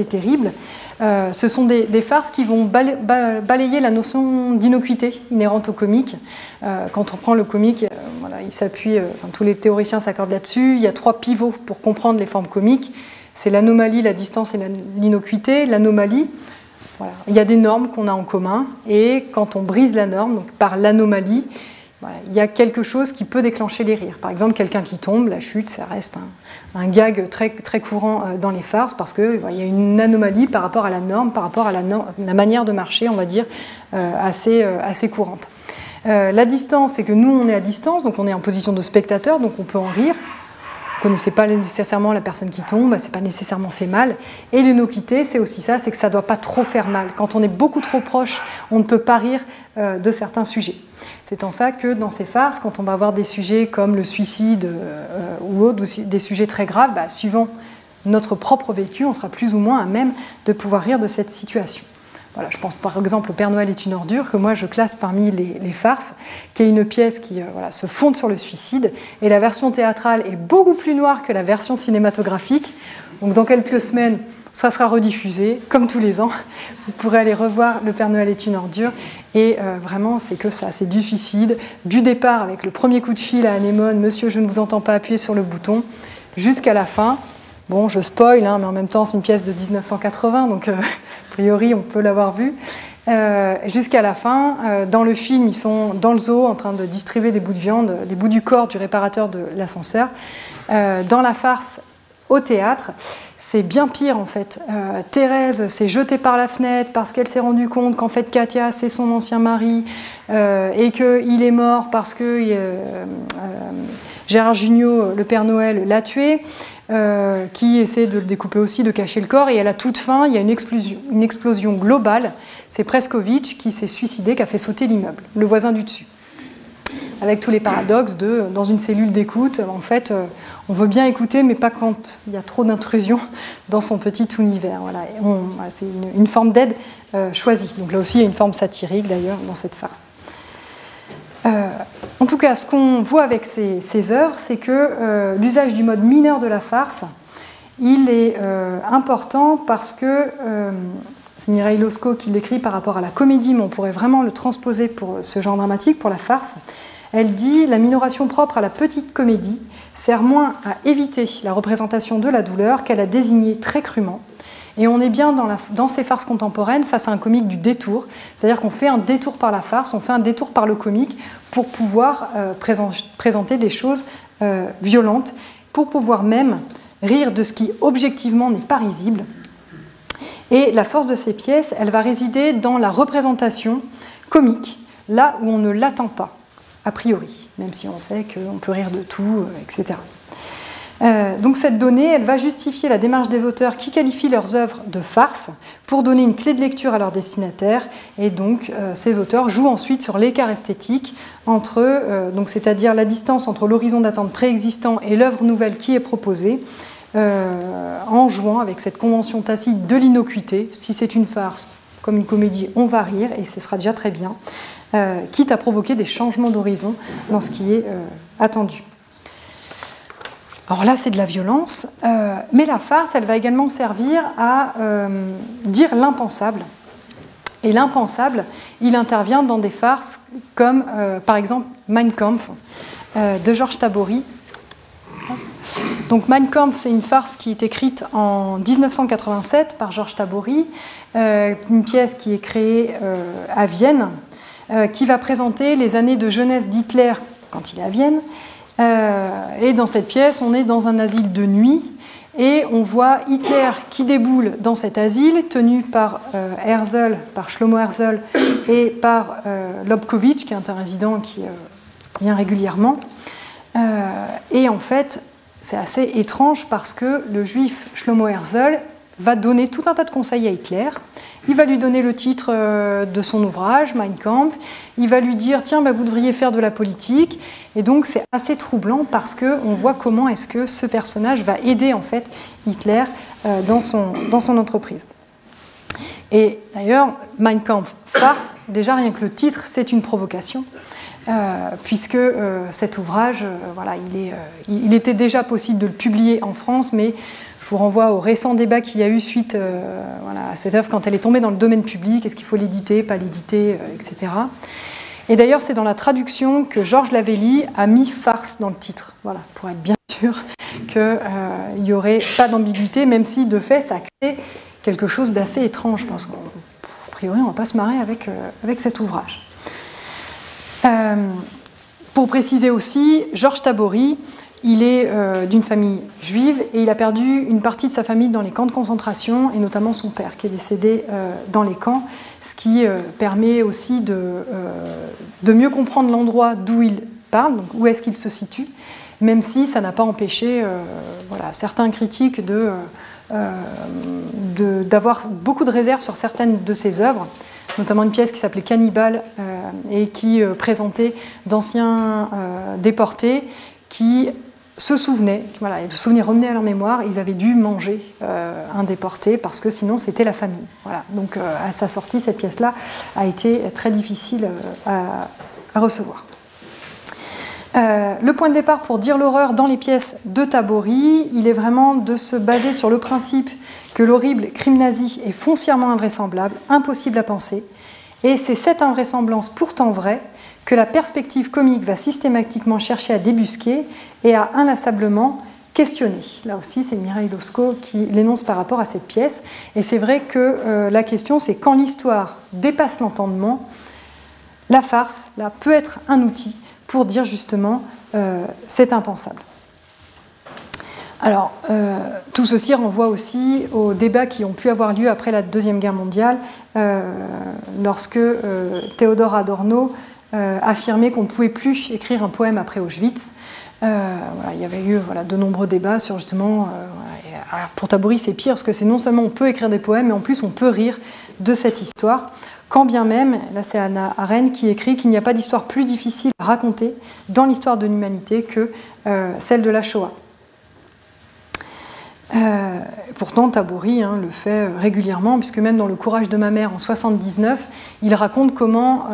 terrible. Ce sont des farces qui vont balayer la notion d'innocuité inhérente au comique. Quand on prend le comique, il s'appuie, tous les théoriciens s'accordent là-dessus. Il y a 3 pivots pour comprendre les formes comiques. C'est l'anomalie, la distance et l'innocuité. L'anomalie, voilà. Il y a des normes qu'on a en commun, et quand on brise la norme, donc par l'anomalie, il y a quelque chose qui peut déclencher les rires. Par exemple, quelqu'un qui tombe, la chute, ça reste un gag très, très courant dans les farces, parce qu'il y a une anomalie par rapport à la norme, par rapport à la manière de marcher, on va dire, assez courante. La distance, c'est que nous, on est à distance, donc on est en position de spectateur, donc on peut en rire. Vous ne connaissez pas nécessairement la personne qui tombe, c'est pas nécessairement fait mal. Et l'innocuité, c'est aussi ça, c'est que ça ne doit pas trop faire mal. Quand on est beaucoup trop proche, on ne peut pas rire de certains sujets. C'est en ça que dans ces farces, quand on va avoir des sujets comme le suicide ou autre, des sujets très graves, suivant notre propre vécu, on sera plus ou moins à même de pouvoir rire de cette situation. Voilà, je pense par exemple au Père Noël est une ordure, que moi je classe parmi les farces, qui est une pièce qui se fonde sur le suicide, et la version théâtrale est beaucoup plus noire que la version cinématographique. Donc dans quelques semaines, ça sera rediffusé, comme tous les ans. Vous pourrez aller revoir le Père Noël est une ordure, et vraiment c'est que ça, c'est du suicide, du départ avec le premier coup de fil à Anémone, monsieur je ne vous entends pas appuyer sur le bouton, jusqu'à la fin. Bon, je spoil, mais en même temps, c'est une pièce de 1980, donc a priori, on peut l'avoir vue. Jusqu'à la fin, dans le film, ils sont dans le zoo en train de distribuer des bouts de viande, des bouts du corps du réparateur de l'ascenseur. Dans la farce, au théâtre, c'est bien pire en fait. Thérèse s'est jetée par la fenêtre parce qu'elle s'est rendue compte qu'en fait Katia c'est son ancien mari et qu'il est mort parce que Gérard Jugnot, le Père Noël, l'a tué, qui essaie de le découper aussi, de cacher le corps, et à la toute fin, il y a une explosion globale. C'est Preskovitch qui s'est suicidé, qui a fait sauter l'immeuble, le voisin du dessus. Avec tous les paradoxes dans une cellule d'écoute, en fait, on veut bien écouter, mais pas quand il y a trop d'intrusion dans son petit univers. Voilà. C'est une forme d'aide choisie. Donc là aussi, il y a une forme satirique, d'ailleurs, dans cette farce. En tout cas, ce qu'on voit avec ces œuvres, c'est que l'usage du mode mineur de la farce, il est important parce que, c'est Mireille Losco qui l'écrit par rapport à la comédie, mais on pourrait vraiment le transposer pour ce genre dramatique, pour la farce. Elle dit « La minoration propre à la petite comédie sert moins à éviter la représentation de la douleur qu'à la désigner très crûment. Et on est bien dans ces farces contemporaines face à un comique du détour, c'est-à-dire qu'on fait un détour par la farce, on fait un détour par le comique pour pouvoir présenter des choses violentes, pour pouvoir même rire de ce qui objectivement n'est pas risible. Et la force de ces pièces, elle va résider dans la représentation comique, là où on ne l'attend pas, a priori, même si on sait qu'on peut rire de tout, etc. Donc cette donnée, elle va justifier la démarche des auteurs qui qualifient leurs œuvres de farce pour donner une clé de lecture à leurs destinataires, et donc ces auteurs jouent ensuite sur l'écart esthétique entre eux, c'est-à-dire la distance entre l'horizon d'attente préexistant et l'œuvre nouvelle qui est proposée, en jouant avec cette convention tacite de l'innocuité. Si c'est une farce, comme une comédie, on va rire, et ce sera déjà très bien, quitte à provoquer des changements d'horizon dans ce qui est attendu. Alors là, c'est de la violence, mais la farce, elle va également servir à dire l'impensable. Et l'impensable, il intervient dans des farces comme, par exemple, Mein Kampf, de Georges Tabori. Donc Mein Kampf, c'est une farce qui est écrite en 1987 par Georges Tabori, une pièce qui est créée à Vienne, qui va présenter les années de jeunesse d'Hitler quand il est à Vienne. Et dans cette pièce, on est dans un asile de nuit et on voit Hitler qui déboule dans cet asile, tenu par Herzl, par Shlomo Herzl et par Lobkowitz, qui est un résident qui vient régulièrement. Et en fait, c'est assez étrange parce que le juif Shlomo Herzl va donner tout un tas de conseils à Hitler. Il va lui donner le titre de son ouvrage, Mein Kampf. Il va lui dire « Tiens, vous devriez faire de la politique ». Et donc, c'est assez troublant parce qu'on voit comment est-ce que ce personnage va aider en fait Hitler dans son entreprise. Et d'ailleurs, Mein Kampf, farce, déjà rien que le titre, c'est une provocation. Puisque cet ouvrage, il était déjà possible de le publier en France, mais je vous renvoie au récent débat qu'il y a eu suite à cette œuvre quand elle est tombée dans le domaine public, est-ce qu'il faut l'éditer, pas l'éditer, etc. Et d'ailleurs, c'est dans la traduction que Georges Lavelli a mis farce dans le titre, voilà, pour être bien sûr qu'il n'y aurait pas d'ambiguïté, même si de fait, ça crée quelque chose d'assez étrange, parce qu'a priori, on ne va pas se marrer avec cet ouvrage. Pour préciser aussi, Georges Tabori, il est d'une famille juive et il a perdu une partie de sa famille dans les camps de concentration, et notamment son père qui est décédé dans les camps, ce qui permet aussi de mieux comprendre l'endroit d'où il parle, donc où est-ce qu'il se situe, même si ça n'a pas empêché voilà, certains critiques d'avoir beaucoup de réserves sur certaines de ses œuvres, notamment une pièce qui s'appelait Cannibal et qui présentait d'anciens déportés qui se souvenaient, voilà, le souvenir revenait à leur mémoire, ils avaient dû manger un déporté parce que sinon c'était la famine. Voilà. Donc à sa sortie, cette pièce-là a été très difficile à recevoir. Le point de départ pour dire l'horreur dans les pièces de Tabori, il est vraiment de se baser sur le principe que l'horrible crime nazi est foncièrement invraisemblable, impossible à penser, et c'est cette invraisemblance pourtant vraie que la perspective comique va systématiquement chercher à débusquer et à inlassablement questionner. Là aussi, c'est Mireille Losco qui l'énonce par rapport à cette pièce, et c'est vrai que la question, c'est quand l'histoire dépasse l'entendement, la farce, là, peut être un outil pour dire justement c'est impensable. Alors, tout ceci renvoie aussi aux débats qui ont pu avoir lieu après la Deuxième Guerre mondiale, lorsque Théodore Adorno affirmait qu'on ne pouvait plus écrire un poème après Auschwitz. Voilà, il y avait eu de nombreux débats sur justement... pour Tabori, c'est pire, parce que c'est non seulement on peut écrire des poèmes, mais en plus on peut rire de cette histoire. Quand bien même, là c'est Hannah Arendt qui écrit qu'il n'y a pas d'histoire plus difficile à raconter dans l'histoire de l'humanité que celle de la Shoah. Pourtant, Tabori le fait régulièrement, puisque même dans Le courage de ma mère en 1979, il raconte comment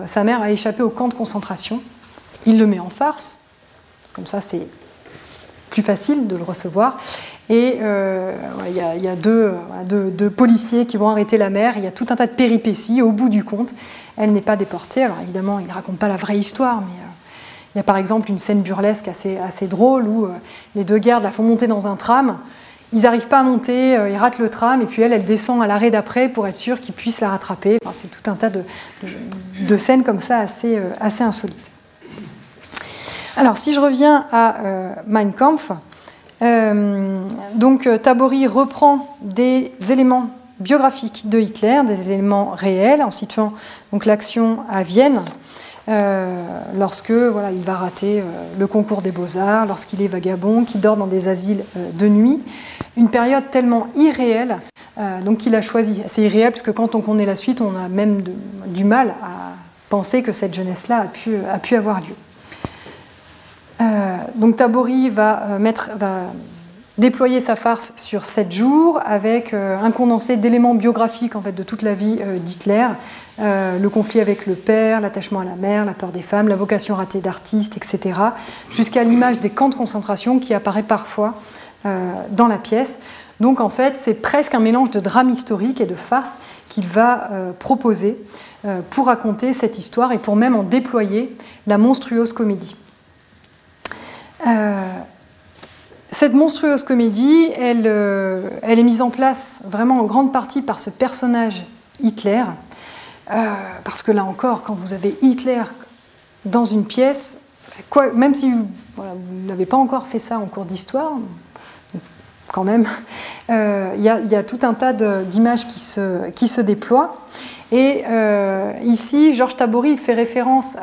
sa mère a échappé au camp de concentration. Il le met en farce, comme ça c'est plus facile de le recevoir. Et il y a deux policiers qui vont arrêter la mère, il y a tout un tas de péripéties, au bout du compte, elle n'est pas déportée. Alors évidemment, il ne raconte pas la vraie histoire, mais il y a par exemple une scène burlesque assez drôle où les deux gardes la font monter dans un tram, ils n'arrivent pas à monter, ils ratent le tram, et puis elle descend à l'arrêt d'après pour être sûre qu'ils puissent la rattraper. Enfin, c'est tout un tas de scènes comme ça assez insolites. Alors si je reviens à Mein Kampf, donc Tabori reprend des éléments biographiques de Hitler, des éléments réels, en situant donc l'action à Vienne, lorsque il va rater le concours des beaux-arts, lorsqu'il est vagabond, qu'il dort dans des asiles de nuit, une période tellement irréelle donc qu'il a choisi. C'est irréel parce que quand on connaît la suite, on a même du mal à penser que cette jeunesse-là a pu avoir lieu. Donc Tabori va déployer sa farce sur 7 jours avec un condensé d'éléments biographiques en fait, de toute la vie d'Hitler, le conflit avec le père, l'attachement à la mère, la peur des femmes, la vocation ratée d'artiste, etc., jusqu'à l'image des camps de concentration qui apparaît parfois dans la pièce. Donc en fait, c'est presque un mélange de drame historique et de farce qu'il va proposer pour raconter cette histoire et pour même en déployer la monstrueuse comédie. Cette monstrueuse comédie, elle est mise en place vraiment en grande partie par ce personnage Hitler, parce que là encore, quand vous avez Hitler dans une pièce, même si vous n'avez pas encore fait ça en cours d'histoire, quand même, il y a tout un tas d'images qui se déploient. Et ici, Georges Tabori fait référence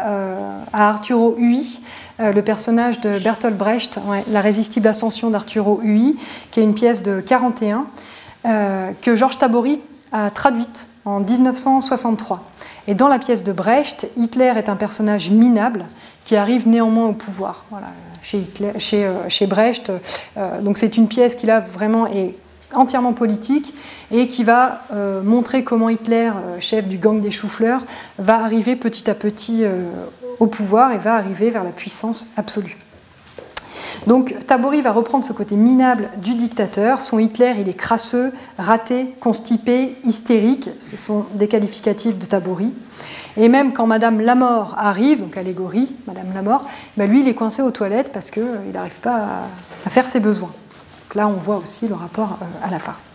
à Arturo Ui, le personnage de Bertolt Brecht, La résistible ascension d'Arturo Ui, qui est une pièce de 1941, que Georges Tabori a traduite en 1963. Et dans la pièce de Brecht, Hitler est un personnage minable qui arrive néanmoins au pouvoir. Voilà, chez Brecht, donc c'est une pièce qui là vraiment est entièrement politique et qui va montrer comment Hitler, chef du gang des choux-fleurs, va arriver petit à petit au pouvoir et va arriver vers la puissance absolue. Donc Tabori va reprendre ce côté minable du dictateur. Son Hitler, il est crasseux, raté, constipé, hystérique. Ce sont des qualificatifs de Tabori. Et même quand Madame Lamort arrive, donc allégorie, Madame Lamort, lui il est coincé aux toilettes parce qu'il n'arrive pas à faire ses besoins. Donc là on voit aussi le rapport à la farce.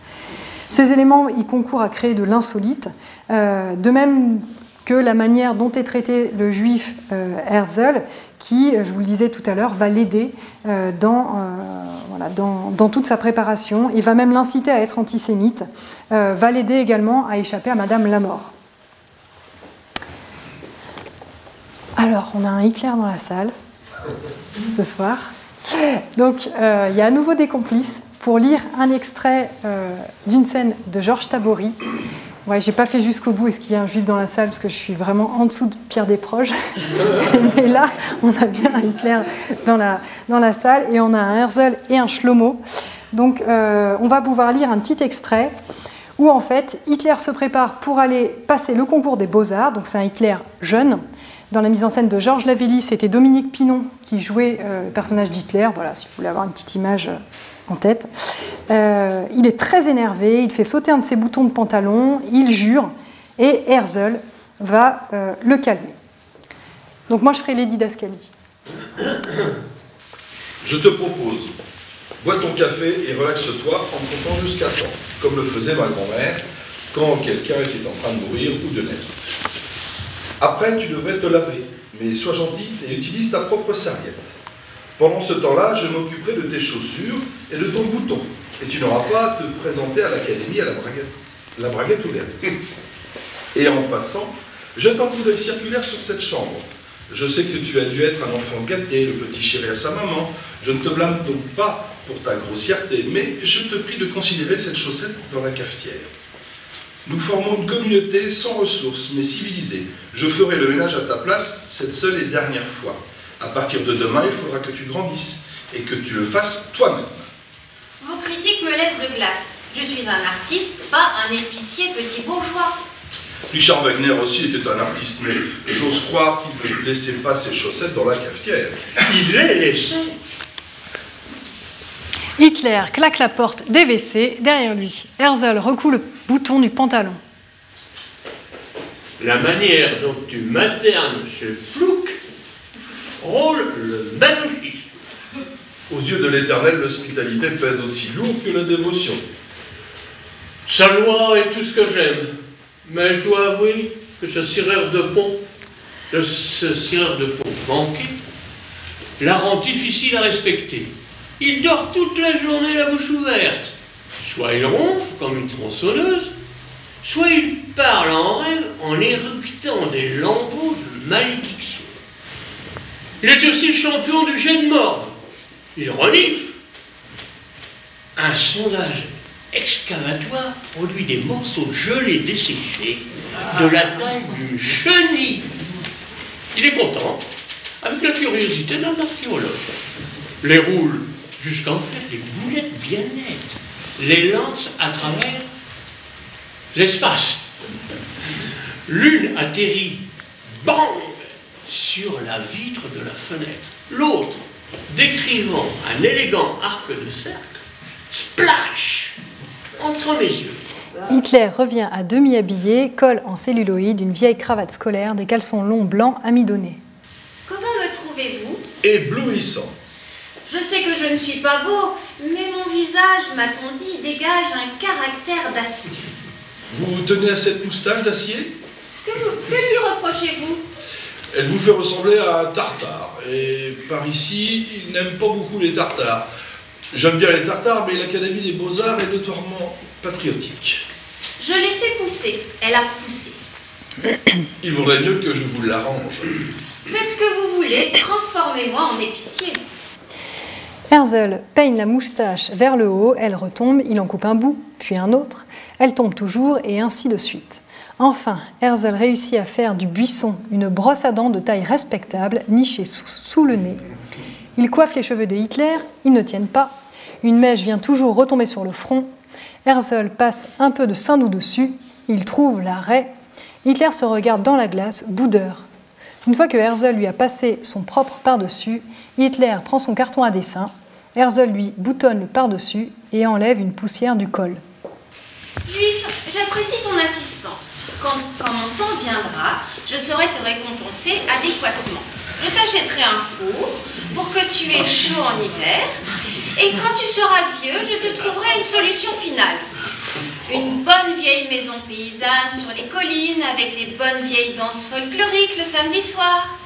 Ces éléments, ils concourent à créer de l'insolite, de même que la manière dont est traité le juif Herzl, qui, je vous le disais tout à l'heure, va l'aider dans toute sa préparation, et va même l'inciter à être antisémite, va l'aider également à échapper à Madame Lamort. Alors, on a un Hitler dans la salle, ce soir. Donc, il y a à nouveau des complices pour lire un extrait d'une scène de Georges Tabori. Ouais, j'ai pas fait jusqu'au bout. Est-ce qu'il y a un juif dans la salle? Parce que je suis vraiment en dessous de Pierre Desproges. Mais là, on a bien un Hitler dans la salle et on a un Herzl et un Shlomo. Donc, on va pouvoir lire un petit extrait où, en fait, Hitler se prépare pour aller passer le concours des Beaux-Arts. Donc, c'est un Hitler jeune. Dans la mise en scène de Georges Lavelli, c'était Dominique Pinon qui jouait le personnage d'Hitler. Voilà, si vous voulez avoir une petite image en tête. Il est très énervé, il fait sauter un de ses boutons de pantalon, il jure, et Herzl va le calmer. Donc moi, je ferai Lady Dascali. Je te propose, bois ton café et relaxe-toi en comptant jusqu'à 100, comme le faisait ma grand-mère quand quelqu'un était en train de mourir ou de naître. Après, tu devrais te laver, mais sois gentil et utilise ta propre serviette. Pendant ce temps-là, je m'occuperai de tes chaussures et de ton bouton. Et tu n'auras pas à te présenter à l'académie à la braguette ouverte. Et en passant, jette un coup d'œil circulaire sur cette chambre. Je sais que tu as dû être un enfant gâté, le petit chéri à sa maman. Je ne te blâme donc pas pour ta grossièreté, mais je te prie de considérer cette chaussette dans la cafetière. Nous formons une communauté sans ressources, mais civilisée. Je ferai le ménage à ta place cette seule et dernière fois. À partir de demain, il faudra que tu grandisses et que tu le fasses toi-même. Vos critiques me laissent de glace. Je suis un artiste, pas un épicier petit bourgeois. Richard Wagner aussi était un artiste, mais j'ose croire qu'il ne laissait pas ses chaussettes dans la cafetière. Il les laissait. Hitler claque la porte des WC derrière lui. Herzl recoue le bouton du pantalon. La manière dont tu maternes ce plouc frôle le masochisme. Aux yeux de l'Éternel, l'hospitalité pèse aussi lourd que la dévotion. Sa loi est tout ce que j'aime, mais je dois avouer que ce cireur de pont manqué, la rend difficile à respecter. Il dort toute la journée la bouche ouverte. Soit il ronfle comme une tronçonneuse, soit il parle en rêve en éructant des lambeaux de malédiction. Il est aussi le champion du jet de morve. Il renifle. Un sondage excavatoire produit des morceaux de gelée desséchés de la taille d'une chenille. Il est content, avec la curiosité d'un archéologue. Les roule jusqu'à en faire des boulettes bien nettes. Les lance à travers l'espace. L'une atterrit, bang, sur la vitre de la fenêtre. L'autre, décrivant un élégant arc de cercle, splash, entre mes yeux. Hitler revient à demi habillé, colle en celluloïde, une vieille cravate scolaire, des caleçons longs blancs amidonnés. Comment me trouvez-vous? Éblouissant. Je sais que je ne suis pas beau, mais mon visage, m'a-t-on dit, dégage un caractère d'acier. Vous tenez à cette moustache d'acier? Que lui reprochez-vous? Elle vous fait ressembler à un tartare. Et par ici, il n'aime pas beaucoup les tartares. J'aime bien les tartares, mais l'Académie des Beaux-Arts est notoirement patriotique. Je l'ai fait pousser. Elle a poussé. Il vaudrait mieux que je vous l'arrange. Faites ce que vous voulez, transformez-moi en épicier. Herzl peigne la moustache vers le haut, elle retombe, il en coupe un bout, puis un autre, elle tombe toujours, et ainsi de suite. Enfin, Herzl réussit à faire du buisson une brosse à dents de taille respectable, nichée sous le nez. Il coiffe les cheveux de Hitler, ils ne tiennent pas. Une mèche vient toujours retomber sur le front. Herzl passe un peu de sein-doux dessus, il trouve la raie. Hitler se regarde dans la glace, boudeur. Une fois que Herzl lui a passé son propre par-dessus, Hitler prend son carton à dessin. Herzl lui boutonne le par-dessus et enlève une poussière du col. Juif, j'apprécie ton assistance. Quand mon temps viendra, je saurai te récompenser adéquatement. Je t'achèterai un four pour que tu aies chaud en hiver. Et quand tu seras vieux, je te trouverai une solution finale. Une bonne vieille maison paysanne sur les collines avec des bonnes vieilles danses folkloriques le samedi soir.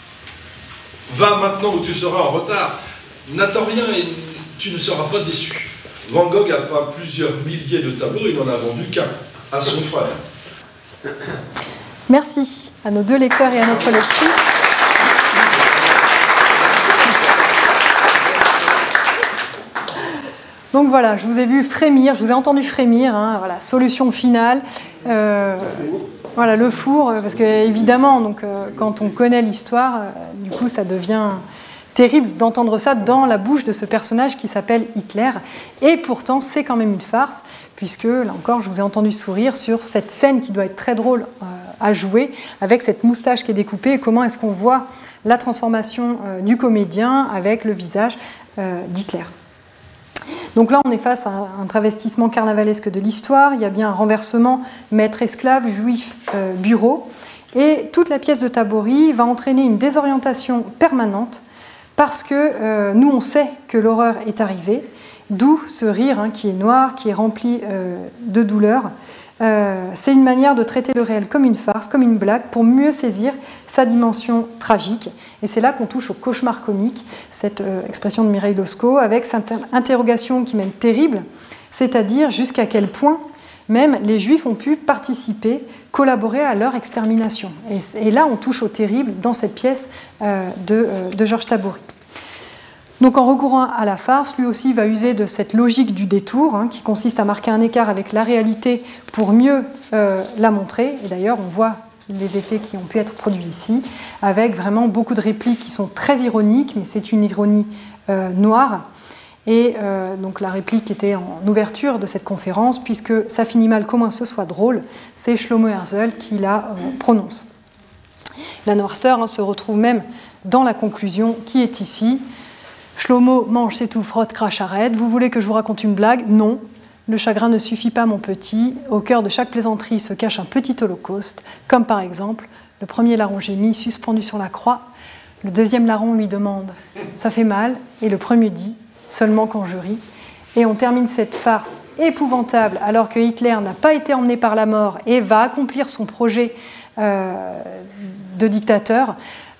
Va maintenant où tu seras en retard. N'attends rien et tu ne seras pas déçu. Van Gogh a peint plusieurs milliers de tableaux, il n'en a vendu qu'un, à son frère. Merci à nos deux lecteurs et à notre lectrice. Donc voilà, je vous ai vu frémir, je vous ai entendu frémir, hein, voilà, solution finale. Voilà, le four, parce que évidemment, donc, quand on connaît l'histoire, du coup, ça devient terrible d'entendre ça dans la bouche de ce personnage qui s'appelle Hitler. Et pourtant, c'est quand même une farce, puisque, là encore, je vous ai entendu sourire sur cette scène qui doit être très drôle à jouer, avec cette moustache qui est découpée, et comment est-ce qu'on voit la transformation du comédien avec le visage d'Hitler. Donc là, on est face à un travestissement carnavalesque de l'histoire. Il y a bien un renversement maître-esclave, juif-bureau. Et toute la pièce de Tabori va entraîner une désorientation permanente parce que nous, on sait que l'horreur est arrivée, d'où ce rire hein, qui est noir, qui est rempli de douleur. C'est une manière de traiter le réel comme une farce, comme une blague, pour mieux saisir sa dimension tragique. Et c'est là qu'on touche au cauchemar comique, cette expression de Mireille Losco, avec cette interrogation qui est même terrible, c'est-à-dire jusqu'à quel point même les Juifs ont pu participer, collaborer à leur extermination. Et là, on touche au terrible dans cette pièce de Georges Tabori. Donc en recourant à la farce, lui aussi va user de cette logique du détour, hein, qui consiste à marquer un écart avec la réalité pour mieux la montrer. Et d'ailleurs, on voit les effets qui ont pu être produits ici, avec vraiment beaucoup de répliques qui sont très ironiques, mais c'est une ironie noire. Et donc la réplique était en ouverture de cette conférence, puisque ça finit mal, comment ce soit drôle, c'est Shlomo Herzl qui la prononce. La noirceur hein, se retrouve même dans la conclusion qui est ici. Shlomo mange, s'étouffe, frotte, crache, arrête. Vous voulez que je vous raconte une blague? Non. Le chagrin ne suffit pas, mon petit. Au cœur de chaque plaisanterie se cache un petit holocauste, comme par exemple le premier larron gémit suspendu sur la croix. Le deuxième larron lui demande « ça fait mal ?» et le premier dit « seulement quand je ris ». Et on termine cette farce épouvantable alors que Hitler n'a pas été emmené par la mort et va accomplir son projet de dictateur.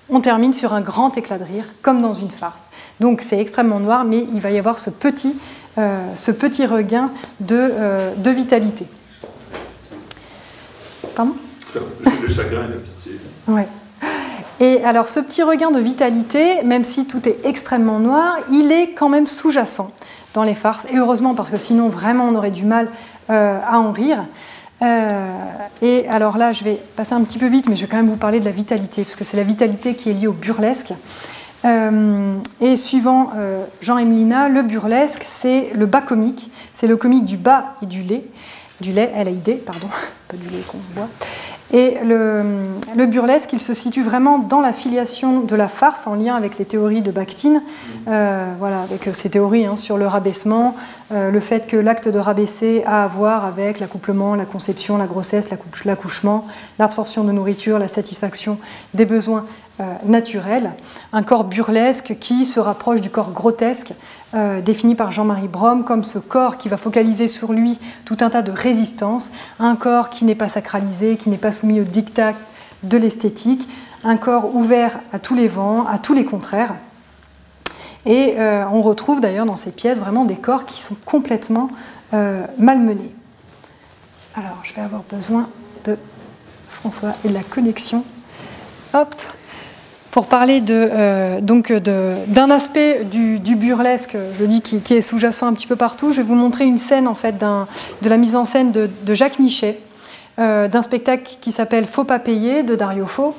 On termine sur un grand éclat de rire, comme dans une farce. Donc c'est extrêmement noir, mais il va y avoir ce petit regain de vitalité. Pardon ? Le chagrin et la pitié. Ouais. Et alors ce petit regain de vitalité, même si tout est extrêmement noir, il est quand même sous-jacent dans les farces. Et heureusement, parce que sinon vraiment on aurait du mal à en rire. Et alors là, je vais passer un petit peu vite, mais je vais quand même vous parler de la vitalité, parce que c'est la vitalité qui est liée au burlesque. Et suivant Jean Emlina, le burlesque, c'est le bas comique, c'est le comique du bas et du lait, L-A-I-D, pardon, pas du lait qu'on boit. Et le burlesque, il se situe vraiment dans la filiation de la farce, en lien avec les théories de Bakhtin, voilà, avec ces théories hein, sur le rabaissement, le fait que l'acte de rabaisser a à voir avec l'accouplement, la conception, la grossesse, l'accouchement, l'absorption de nourriture, la satisfaction des besoins naturels. Un corps burlesque qui se rapproche du corps grotesque, défini par Jean-Marie Brom comme ce corps qui va focaliser sur lui tout un tas de résistances, un corps qui n'est pas sacralisé, qui n'est pas soumis au diktat de l'esthétique, un corps ouvert à tous les vents, à tous les contraires. Et on retrouve d'ailleurs dans ces pièces vraiment des corps qui sont complètement malmenés. Alors, je vais avoir besoin de François et de la connexion. Hop, pour parler d'un aspect du burlesque, je le dis, qui est sous-jacent un petit peu partout. Je vais vous montrer une scène en fait, de la mise en scène de Jacques Nichet, d'un spectacle qui s'appelle Faut pas payer de Dario Fo,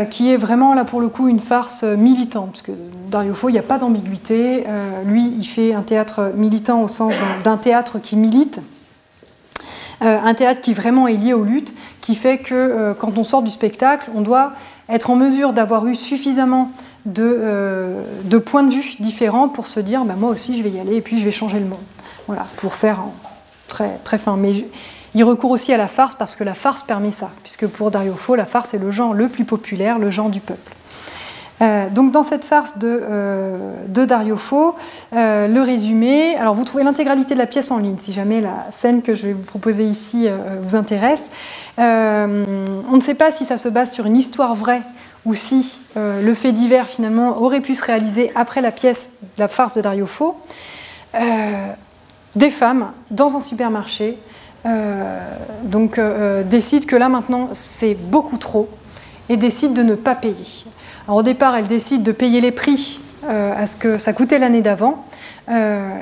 qui est vraiment là pour le coup une farce militante, parce que Dario Fo, il n'y a pas d'ambiguïté. Lui, il fait un théâtre militant au sens d'un théâtre qui milite. Un théâtre qui vraiment est lié aux luttes, qui fait que quand on sort du spectacle, on doit être en mesure d'avoir eu suffisamment de points de vue différents pour se dire bah, moi aussi je vais y aller et puis je vais changer le monde. Voilà, pour faire très, très fin. Mais il recourt aussi à la farce parce que la farce permet ça, puisque pour Dario Fo, la farce est le genre le plus populaire, le genre du peuple. Donc dans cette farce de Dario Fo, le résumé, alors vous trouvez l'intégralité de la pièce en ligne, si jamais la scène que je vais vous proposer ici vous intéresse. On ne sait pas si ça se base sur une histoire vraie ou si le fait divers finalement aurait pu se réaliser après la pièce de la farce de Dario Fo. Des femmes dans un supermarché décident que là maintenant c'est beaucoup trop et décident de ne pas payer. Alors au départ, elles décident de payer les prix à ce que ça coûtait l'année d'avant.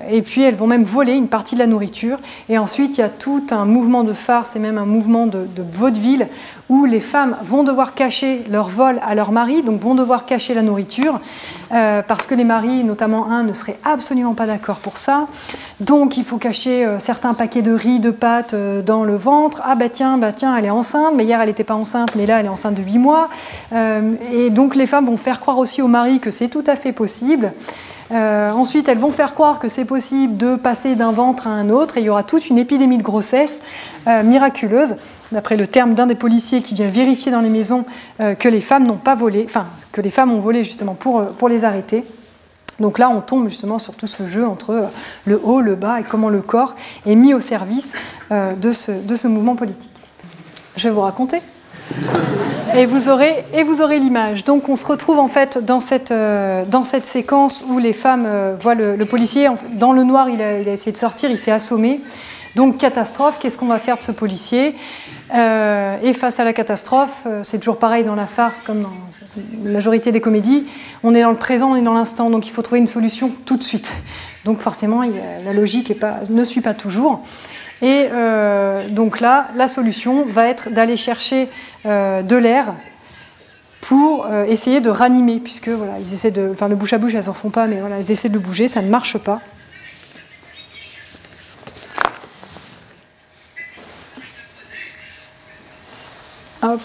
Et puis elles vont même voler une partie de la nourriture. Et ensuite, il y a tout un mouvement de farce et même un mouvement de vaudeville où les femmes vont devoir cacher leur vol à leur mari, donc vont devoir cacher la nourriture, parce que les maris, notamment un, ne seraient absolument pas d'accord pour ça. Donc il faut cacher certains paquets de riz, de pâtes dans le ventre. Ah bah tiens, elle est enceinte, mais hier elle n'était pas enceinte, mais là elle est enceinte de 8 mois. Et donc les femmes vont faire croire aussi au mari que c'est tout à fait possible. Ensuite, elles vont faire croire que c'est possible de passer d'un ventre à un autre, et il y aura toute une épidémie de grossesse miraculeuse, d'après le terme d'un des policiers qui vient vérifier dans les maisons que les femmes n'ont pas volé, enfin que les femmes ont volé justement pour les arrêter. Donc là, on tombe justement sur tout ce jeu entre le haut, le bas, et comment le corps est mis au service de ce mouvement politique. Je vais vous raconter. Et vous aurez l'image. Donc on se retrouve en fait dans cette séquence où les femmes voient le policier. Dans le noir, il a essayé de sortir, il s'est assommé. Donc catastrophe, qu'est-ce qu'on va faire de ce policier ? Et face à la catastrophe, c'est toujours pareil dans la farce comme dans la majorité des comédies, on est dans le présent, on est dans l'instant, donc il faut trouver une solution tout de suite. Donc forcément, la logique ne suit pas toujours. Et donc là, la solution va être d'aller chercher de l'air pour essayer de ranimer, puisque voilà, ils essaient de, enfin le bouche à bouche, elles n'en font pas, mais voilà, ils essaient de le bouger, ça ne marche pas. Hop.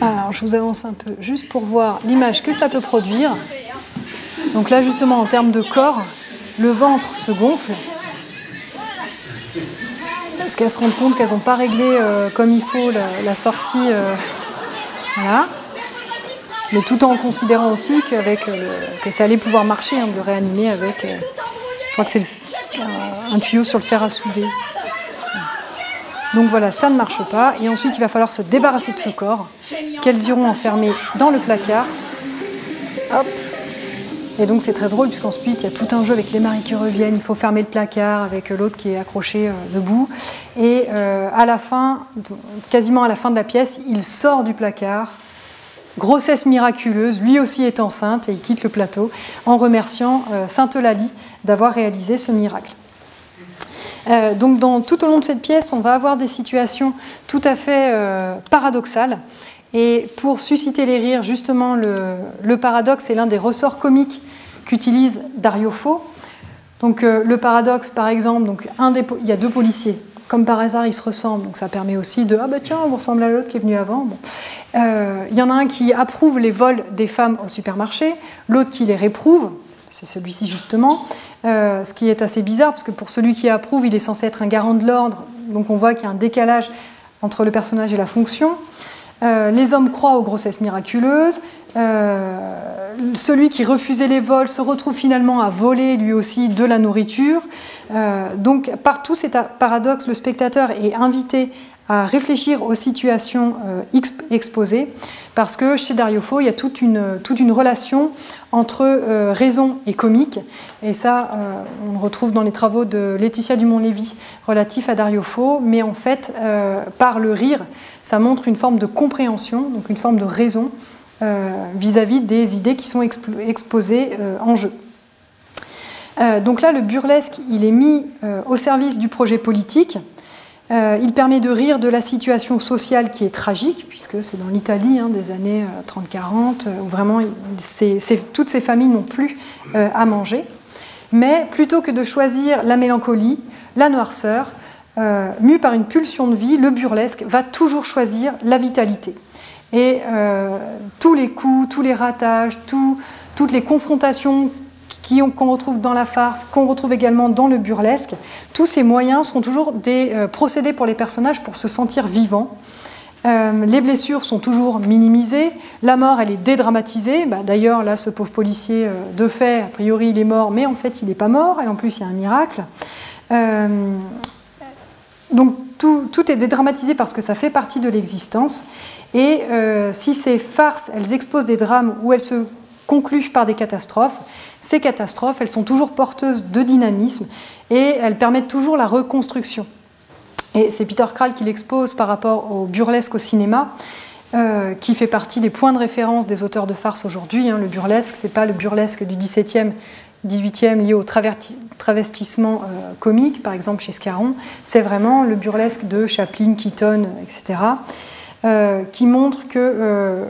Alors, je vous avance un peu, juste pour voir l'image que ça peut produire. Donc là, justement, en termes de corps, le ventre se gonfle. Parce qu'elles se rendent compte qu'elles n'ont pas réglé comme il faut la sortie. Voilà. Mais tout en considérant aussi que ça allait pouvoir marcher, hein, de le réanimer avec... je crois que c'est un tuyau sur le fer à souder. Donc voilà, ça ne marche pas. Et ensuite, il va falloir se débarrasser de ce corps, qu'elles iront enfermer dans le placard. Hop. Et donc c'est très drôle, puisqu'ensuite, il y a tout un jeu avec les maris qui reviennent. Il faut fermer le placard avec l'autre qui est accroché debout. Et à la fin, quasiment à la fin de la pièce, il sort du placard. Grossesse miraculeuse, lui aussi est enceinte, et il quitte le plateau en remerciant Sainte Eulalie d'avoir réalisé ce miracle. Donc tout au long de cette pièce, on va avoir des situations tout à fait paradoxales. Et pour susciter les rires, justement, le paradoxe est l'un des ressorts comiques qu'utilise Dario Fo. Donc le paradoxe, par exemple, donc, il y a deux policiers. Comme par hasard, ils se ressemblent, donc ça permet aussi de « Ah ben tiens, on vous ressemble à l'autre qui est venu avant. Bon. » Il y en a un qui approuve les vols des femmes au supermarché, l'autre qui les réprouve, c'est celui-ci justement, ce qui est assez bizarre, parce que pour celui qui approuve, il est censé être un garant de l'ordre, donc on voit qu'il y a un décalage entre le personnage et la fonction. Les hommes croient aux grossesses miraculeuses. Celui qui refusait les vols se retrouve finalement à voler lui aussi de la nourriture. Donc par tous ces paradoxes, le spectateur est invité à réfléchir aux situations exposées, parce que chez Dario Fo, il y a toute une relation entre raison et comique, et ça, on le retrouve dans les travaux de Laetitia Dumont-Lévy relatifs à Dario Fo, mais en fait, par le rire, ça montre une forme de compréhension, donc une forme de raison vis-à-vis des idées qui sont exposées en jeu. Donc là, le burlesque, il est mis au service du projet politique. Il permet de rire de la situation sociale qui est tragique, puisque c'est dans l'Italie des années 30-40, où vraiment toutes ces familles n'ont plus à manger. Mais plutôt que de choisir la mélancolie, la noirceur, mu par une pulsion de vie, le burlesque va toujours choisir la vitalité. Et tous les coups, tous les ratages, toutes les confrontations qu'on retrouve dans la farce, qu'on retrouve également dans le burlesque, tous ces moyens sont toujours des procédés pour les personnages pour se sentir vivants. Les blessures sont toujours minimisées, la mort elle est dédramatisée. D'ailleurs là ce pauvre policier de fait, a priori il est mort, mais en fait il n'est pas mort, et en plus il y a un miracle. Donc tout est dédramatisé parce que ça fait partie de l'existence, et si ces farces elles exposent des drames où elles se concluent par des catastrophes, ces catastrophes elles sont toujours porteuses de dynamisme, et elles permettent toujours la reconstruction Et c'est Peter Krall qui l'expose par rapport au burlesque au cinéma, qui fait partie des points de référence des auteurs de farce aujourd'hui. Le burlesque, ce n'est pas le burlesque du XVIIe, XVIIIe lié au travestissement comique, par exemple chez Scarron. C'est vraiment le burlesque de Chaplin, Keaton, etc., qui montre que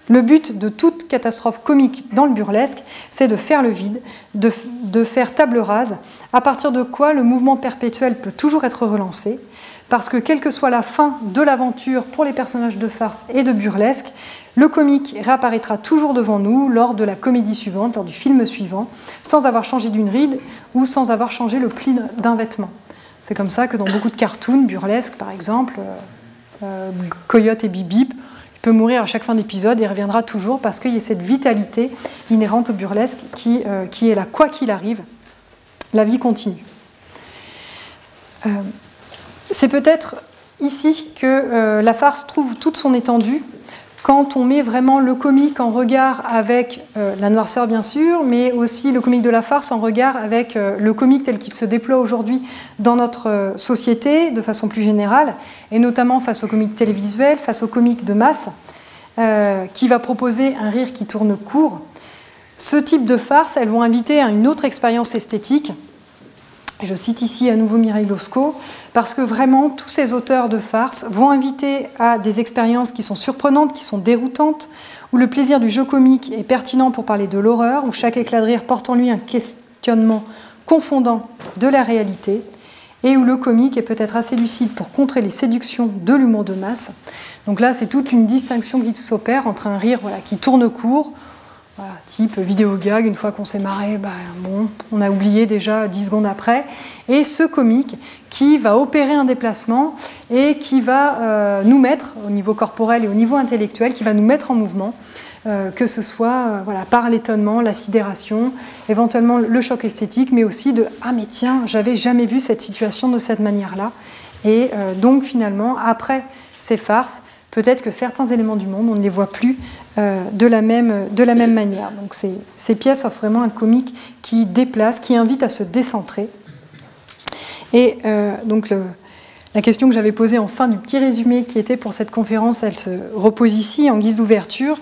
le but de toute catastrophe comique dans le burlesque, c'est de faire le vide, de faire table rase, à partir de quoi le mouvement perpétuel peut toujours être relancé, parce que quelle que soit la fin de l'aventure pour les personnages de farce et de burlesque, le comique réapparaîtra toujours devant nous lors de la comédie suivante, lors du film suivant, sans avoir changé d'une ride ou sans avoir changé le pli d'un vêtement. C'est comme ça que dans beaucoup de cartoons burlesques, par exemple, Coyote et Bip Bip, il peut mourir à chaque fin d'épisode et reviendra toujours parce qu'il y a cette vitalité inhérente au burlesque qui est là, quoi qu'il arrive, la vie continue. C'est peut-être ici que la farce trouve toute son étendue, quand on met vraiment le comique en regard avec la noirceur bien sûr, mais aussi le comique de la farce en regard avec le comique tel qu'il se déploie aujourd'hui dans notre société de façon plus générale, et notamment face au comique télévisuel, face au comique de masse, qui va proposer un rire qui tourne court. Ce type de farce, elles vont inviter à une autre expérience esthétique. Je cite ici à nouveau Mireille Losco, parce que vraiment, tous ces auteurs de farce vont inviter à des expériences qui sont surprenantes, qui sont déroutantes, où le plaisir du jeu comique est pertinent pour parler de l'horreur, où chaque éclat de rire porte en lui un questionnement confondant de la réalité, et où le comique est peut-être assez lucide pour contrer les séductions de l'humour de masse. Donc là, c'est toute une distinction qui s'opère entre un rire qui tourne court, type vidéo gag, une fois qu'on s'est marré, bon, on a oublié déjà 10 secondes après, et ce comique qui va opérer un déplacement et qui va nous mettre, au niveau corporel et au niveau intellectuel, qui va nous mettre en mouvement, que ce soit par l'étonnement, la sidération, éventuellement le choc esthétique, mais aussi de « Ah mais tiens, j'avais jamais vu cette situation de cette manière-là ». Et donc finalement, après ces farces, peut-être que certains éléments du monde, on ne les voit plus de la même manière. Donc ces pièces offrent vraiment un comique qui déplace, qui invite à se décentrer. Et donc la question que j'avais posée en fin du petit résumé qui était pour cette conférence, elle se repose ici en guise d'ouverture.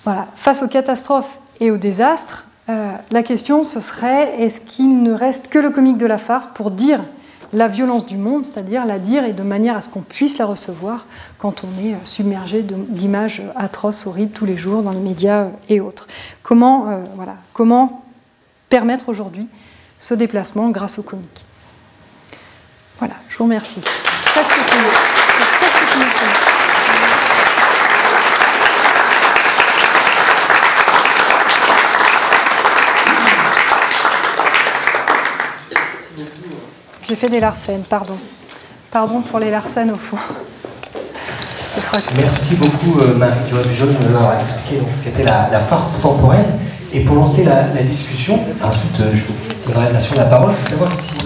Voilà. Face aux catastrophes et aux désastres, la question ce serait, est-ce qu'il ne reste que le comique de la farce pour dire la violence du monde, c'est-à-dire la dire et de manière à ce qu'on puisse la recevoir quand on est submergé d'images atroces, horribles tous les jours dans les médias et autres. Comment permettre aujourd'hui ce déplacement grâce au comique? Voilà, je vous remercie. J'ai fait des Larsen, pardon. Pardon pour les Larsen au fond. Merci beaucoup Marie-Joëlle Bujold de nous avoir expliqué ce qu'était la farce contemporaine. Et pour lancer la discussion, ensuite je vous donnerai bien sûr la parole. Je veux savoir si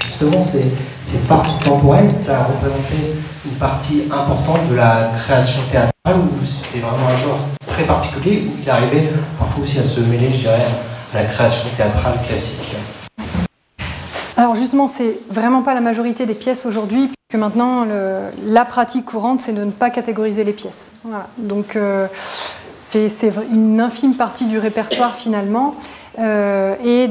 justement ces farces contemporaines, ça a représenté une partie importante de la création théâtrale, ou c'était vraiment un genre très particulier, où il arrivait parfois aussi à se mêler, je dirais, à la création théâtrale classique. Alors justement, c'est vraiment pas la majorité des pièces aujourd'hui, puisque maintenant la pratique courante, c'est de ne pas catégoriser les pièces. Voilà. Donc c'est une infime partie du répertoire finalement, et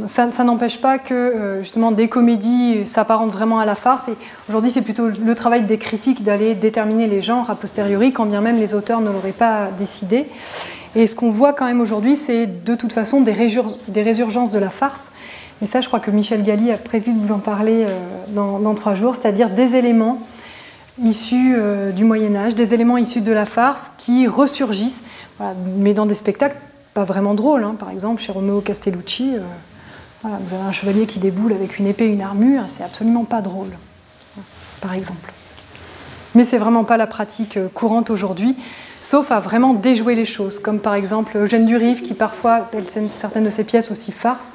ça n'empêche pas que justement des comédies s'apparentent vraiment à la farce. Et aujourd'hui, c'est plutôt le travail des critiques d'aller déterminer les genres a posteriori, quand bien même les auteurs ne l'auraient pas décidé. Et ce qu'on voit quand même aujourd'hui, c'est de toute façon des résurgences de la farce. Et ça, je crois que Michel Galli a prévu de vous en parler dans 3 jours, c'est-à-dire des éléments issus du Moyen-Âge, des éléments issus de la farce qui ressurgissent, mais dans des spectacles pas vraiment drôles. Par exemple, chez Romeo Castellucci, vous avez un chevalier qui déboule avec une épée et une armure, c'est absolument pas drôle, par exemple. Mais c'est vraiment pas la pratique courante aujourd'hui, sauf à vraiment déjouer les choses, comme par exemple Eugène Duriff, qui parfois appelle certaines de ses pièces aussi farces.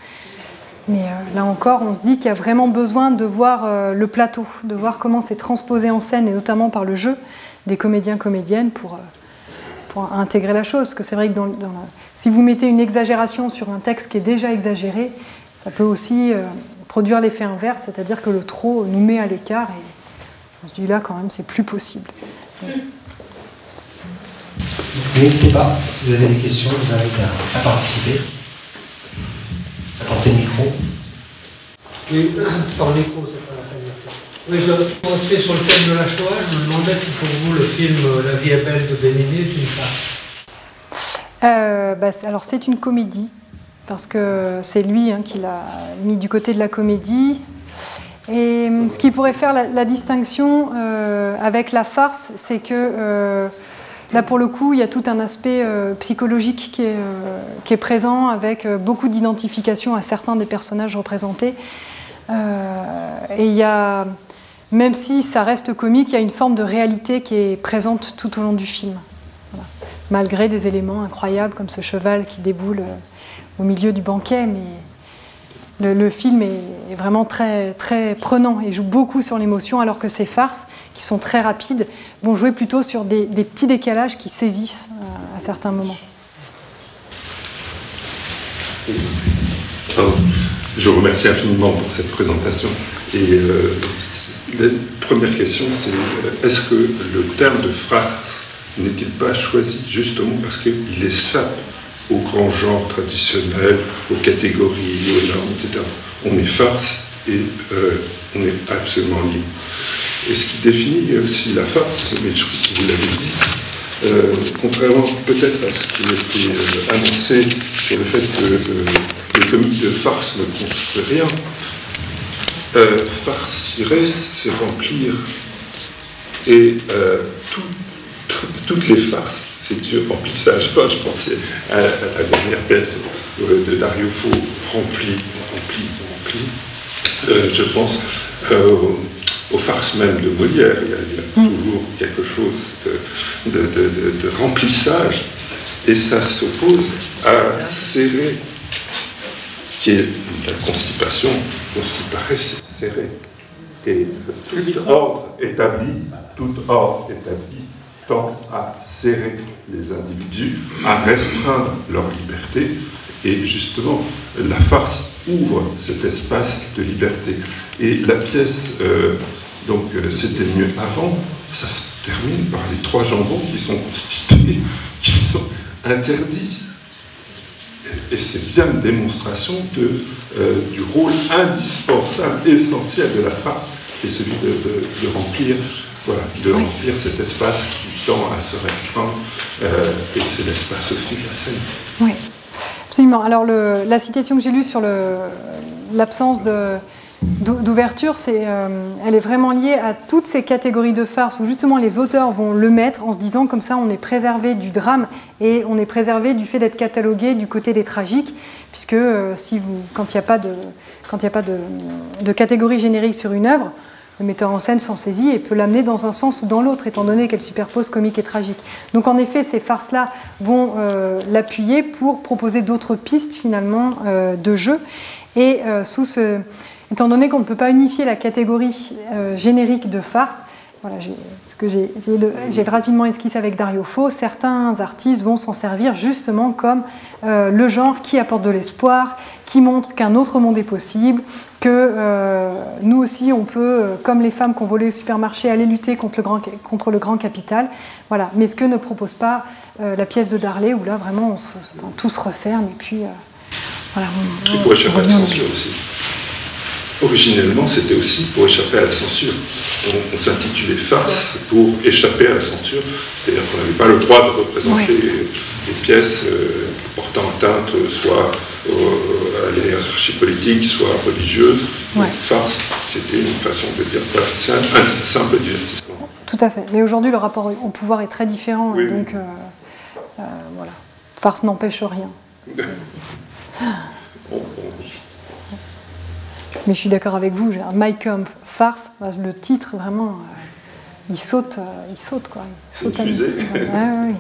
Mais là encore, on se dit qu'il y a vraiment besoin de voir le plateau, de voir comment c'est transposé en scène, et notamment par le jeu des comédiens-comédiennes pour intégrer la chose. Parce que c'est vrai que si vous mettez une exagération sur un texte qui est déjà exagéré, ça peut aussi produire l'effet inverse, c'est-à-dire que le trop nous met à l'écart et on se dit là quand même c'est plus possible. N'hésitez pas, si vous avez des questions, je vous invite à participer. Ça portait le micro. Oui, sans l'écho, c'est pas la peine. Oui, je restais sur le thème de la Shoah. Je me demandais si pour vous le film La vie est belle de Benigni est une farce. Alors c'est une comédie, parce que c'est lui qui l'a mis du côté de la comédie. Et ce qui pourrait faire la distinction avec la farce, c'est que là pour le coup, il y a tout un aspect psychologique qui est présent, avec beaucoup d'identification à certains des personnages représentés. Et il y a, même si ça reste comique, il y a une forme de réalité qui est présente tout au long du film. Voilà. Malgré des éléments incroyables comme ce cheval qui déboule au milieu du banquet, mais le film est vraiment très, très prenant et joue beaucoup sur l'émotion, alors que ces farces, qui sont très rapides, vont jouer plutôt sur des petits décalages qui saisissent à certains moments. Je vous remercie infiniment pour cette présentation. Et la première question, c'est est-ce que le terme de farce n'est-il pas choisi justement parce qu'il échappe aux grands genres traditionnels, aux catégories, aux normes, etc. On est farce et on est absolument libre. Et ce qui définit aussi la farce, mais je crois que vous l'avez dit, contrairement peut-être à ce qui a été annoncé sur le fait que les comiques de farce ne construisent rien, farcirer, c'est remplir. Et toutes les farces, c'est du remplissage. Enfin, je pensais à la dernière pièce de Dario Fo, rempli. Je pense aux farces même de Molière. Il y a toujours quelque chose de remplissage, et ça s'oppose à serrer, qui est la constipation. Constiparer, c'est serrer. Et tout ordre établi tend à serrer les individus, à restreindre leur liberté, et justement, la farce ouvre cet espace de liberté. Et la pièce, donc c'était mieux avant, ça se termine par les 3 jambons qui sont constipés, qui sont interdits. Et c'est bien une démonstration du rôle indispensable, essentiel de la farce, qui est celui de remplir. Voilà, de remplir cet espace qui tend à se restreindre, et c'est l'espace aussi de la scène. Oui, absolument. Alors la citation que j'ai lue sur l'absence d'ouverture, elle est vraiment liée à toutes ces catégories de farce où justement les auteurs vont le mettre en se disant comme ça on est préservé du drame et on est préservé du fait d'être catalogué du côté des tragiques, puisque quand il n'y a pas de catégorie générique sur une œuvre, le metteur en scène s'en saisit et peut l'amener dans un sens ou dans l'autre, étant donné qu'elle superpose comique et tragique. Donc en effet, ces farces-là vont l'appuyer pour proposer d'autres pistes finalement de jeu. Et étant donné qu'on ne peut pas unifier la catégorie générique de farce, voilà, j'ai rapidement esquissé avec Dario Fo, certains artistes vont s'en servir justement comme le genre qui apporte de l'espoir, qui montre qu'un autre monde est possible, que nous aussi on peut, comme les femmes qui ont volé au supermarché, aller lutter contre le grand capital. Voilà. Mais ce que ne propose pas la pièce de Darley, où là vraiment tout se referme et puis voilà. Et pour échapper à la censure aussi. Originellement, c'était aussi pour échapper à la censure. On s'intitulait farce pour échapper à la censure, c'est-à-dire qu'on n'avait pas le droit de représenter des pièces portant atteinte soit à la hiérarchie politique, soit religieuse. Donc, farce, c'était une façon de dire voilà, c'est un simple divertissement. Tout à fait. Mais aujourd'hui, le rapport au pouvoir est très différent, oui, donc voilà. Farce n'empêche rien. Mais je suis d'accord avec vous, Mein Kampf, farce, le titre vraiment, il saute quoi. Il saute à nous. Oui.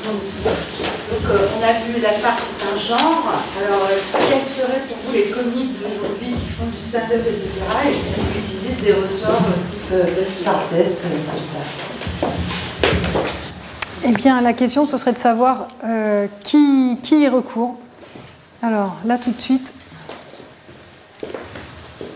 Donc on a vu la farce c'est un genre, alors quels seraient pour vous les comiques d'aujourd'hui qui font du stand-up, etc. et qui utilisent des ressorts type de farcesque, comme ça? Eh bien, la question, ce serait de savoir qui y recourt. Alors, là, tout de suite...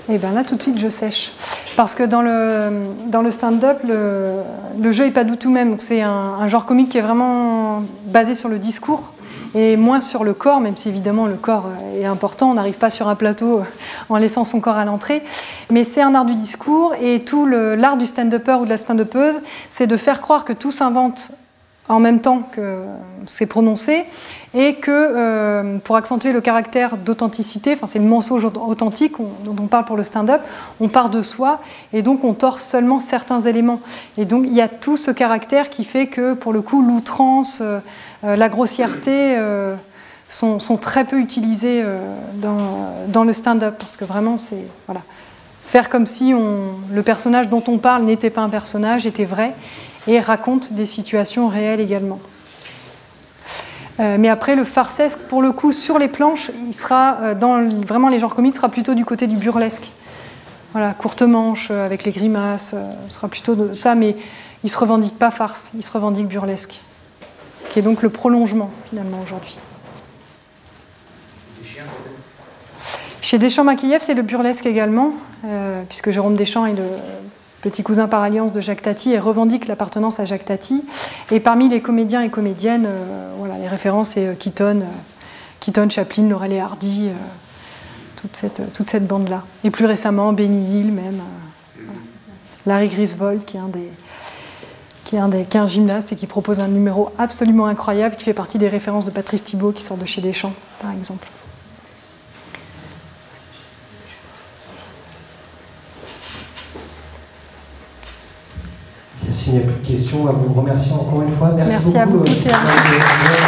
Eh bien, là, tout de suite, je sèche. Parce que dans le stand-up, le jeu n'est pas du tout même. C'est un genre comique qui est vraiment basé sur le discours et moins sur le corps, même si évidemment le corps est important. On n'arrive pas sur un plateau en laissant son corps à l'entrée. Mais c'est un art du discours, et tout l'art du stand-upper ou de la stand-upeuse, c'est de faire croire que tout s'invente en même temps que c'est prononcé, et que pour accentuer le caractère d'authenticité, enfin c'est le mensonge authentique dont on parle pour le stand-up, on part de soi et donc on torse seulement certains éléments. Et donc il y a tout ce caractère qui fait que pour le coup l'outrance, la grossièreté sont très peu utilisés dans le stand-up, parce que vraiment c'est voilà, faire comme si le personnage dont on parle n'était pas un personnage, était vrai, et raconte des situations réelles également. Mais après, le farcesque, pour le coup, sur les planches, il sera, dans vraiment les genres comiques, sera plutôt du côté du burlesque. Voilà, courte manche, avec les grimaces, sera plutôt de ça, mais il ne se revendique pas farce, il se revendique burlesque, qui est donc le prolongement, finalement, aujourd'hui. Chez Deschamps-Makiev, c'est le burlesque également, puisque Jérôme Deschamps est le petit cousin par alliance de Jacques Tati et revendique l'appartenance à Jacques Tati. Et parmi les comédiens et comédiennes, voilà, les références, c'est Keaton, Chaplin, Laurel et Hardy, toute cette bande-là. Et plus récemment, Benny Hill même, voilà. Larry Griswold, qui est un gymnaste et qui propose un numéro absolument incroyable, qui fait partie des références de Patrice Thibault, qui sort de chez Deschamps, par exemple. S'il n'y a plus de questions, on va vous remercier encore une fois. Merci beaucoup, à vous tous et à vous.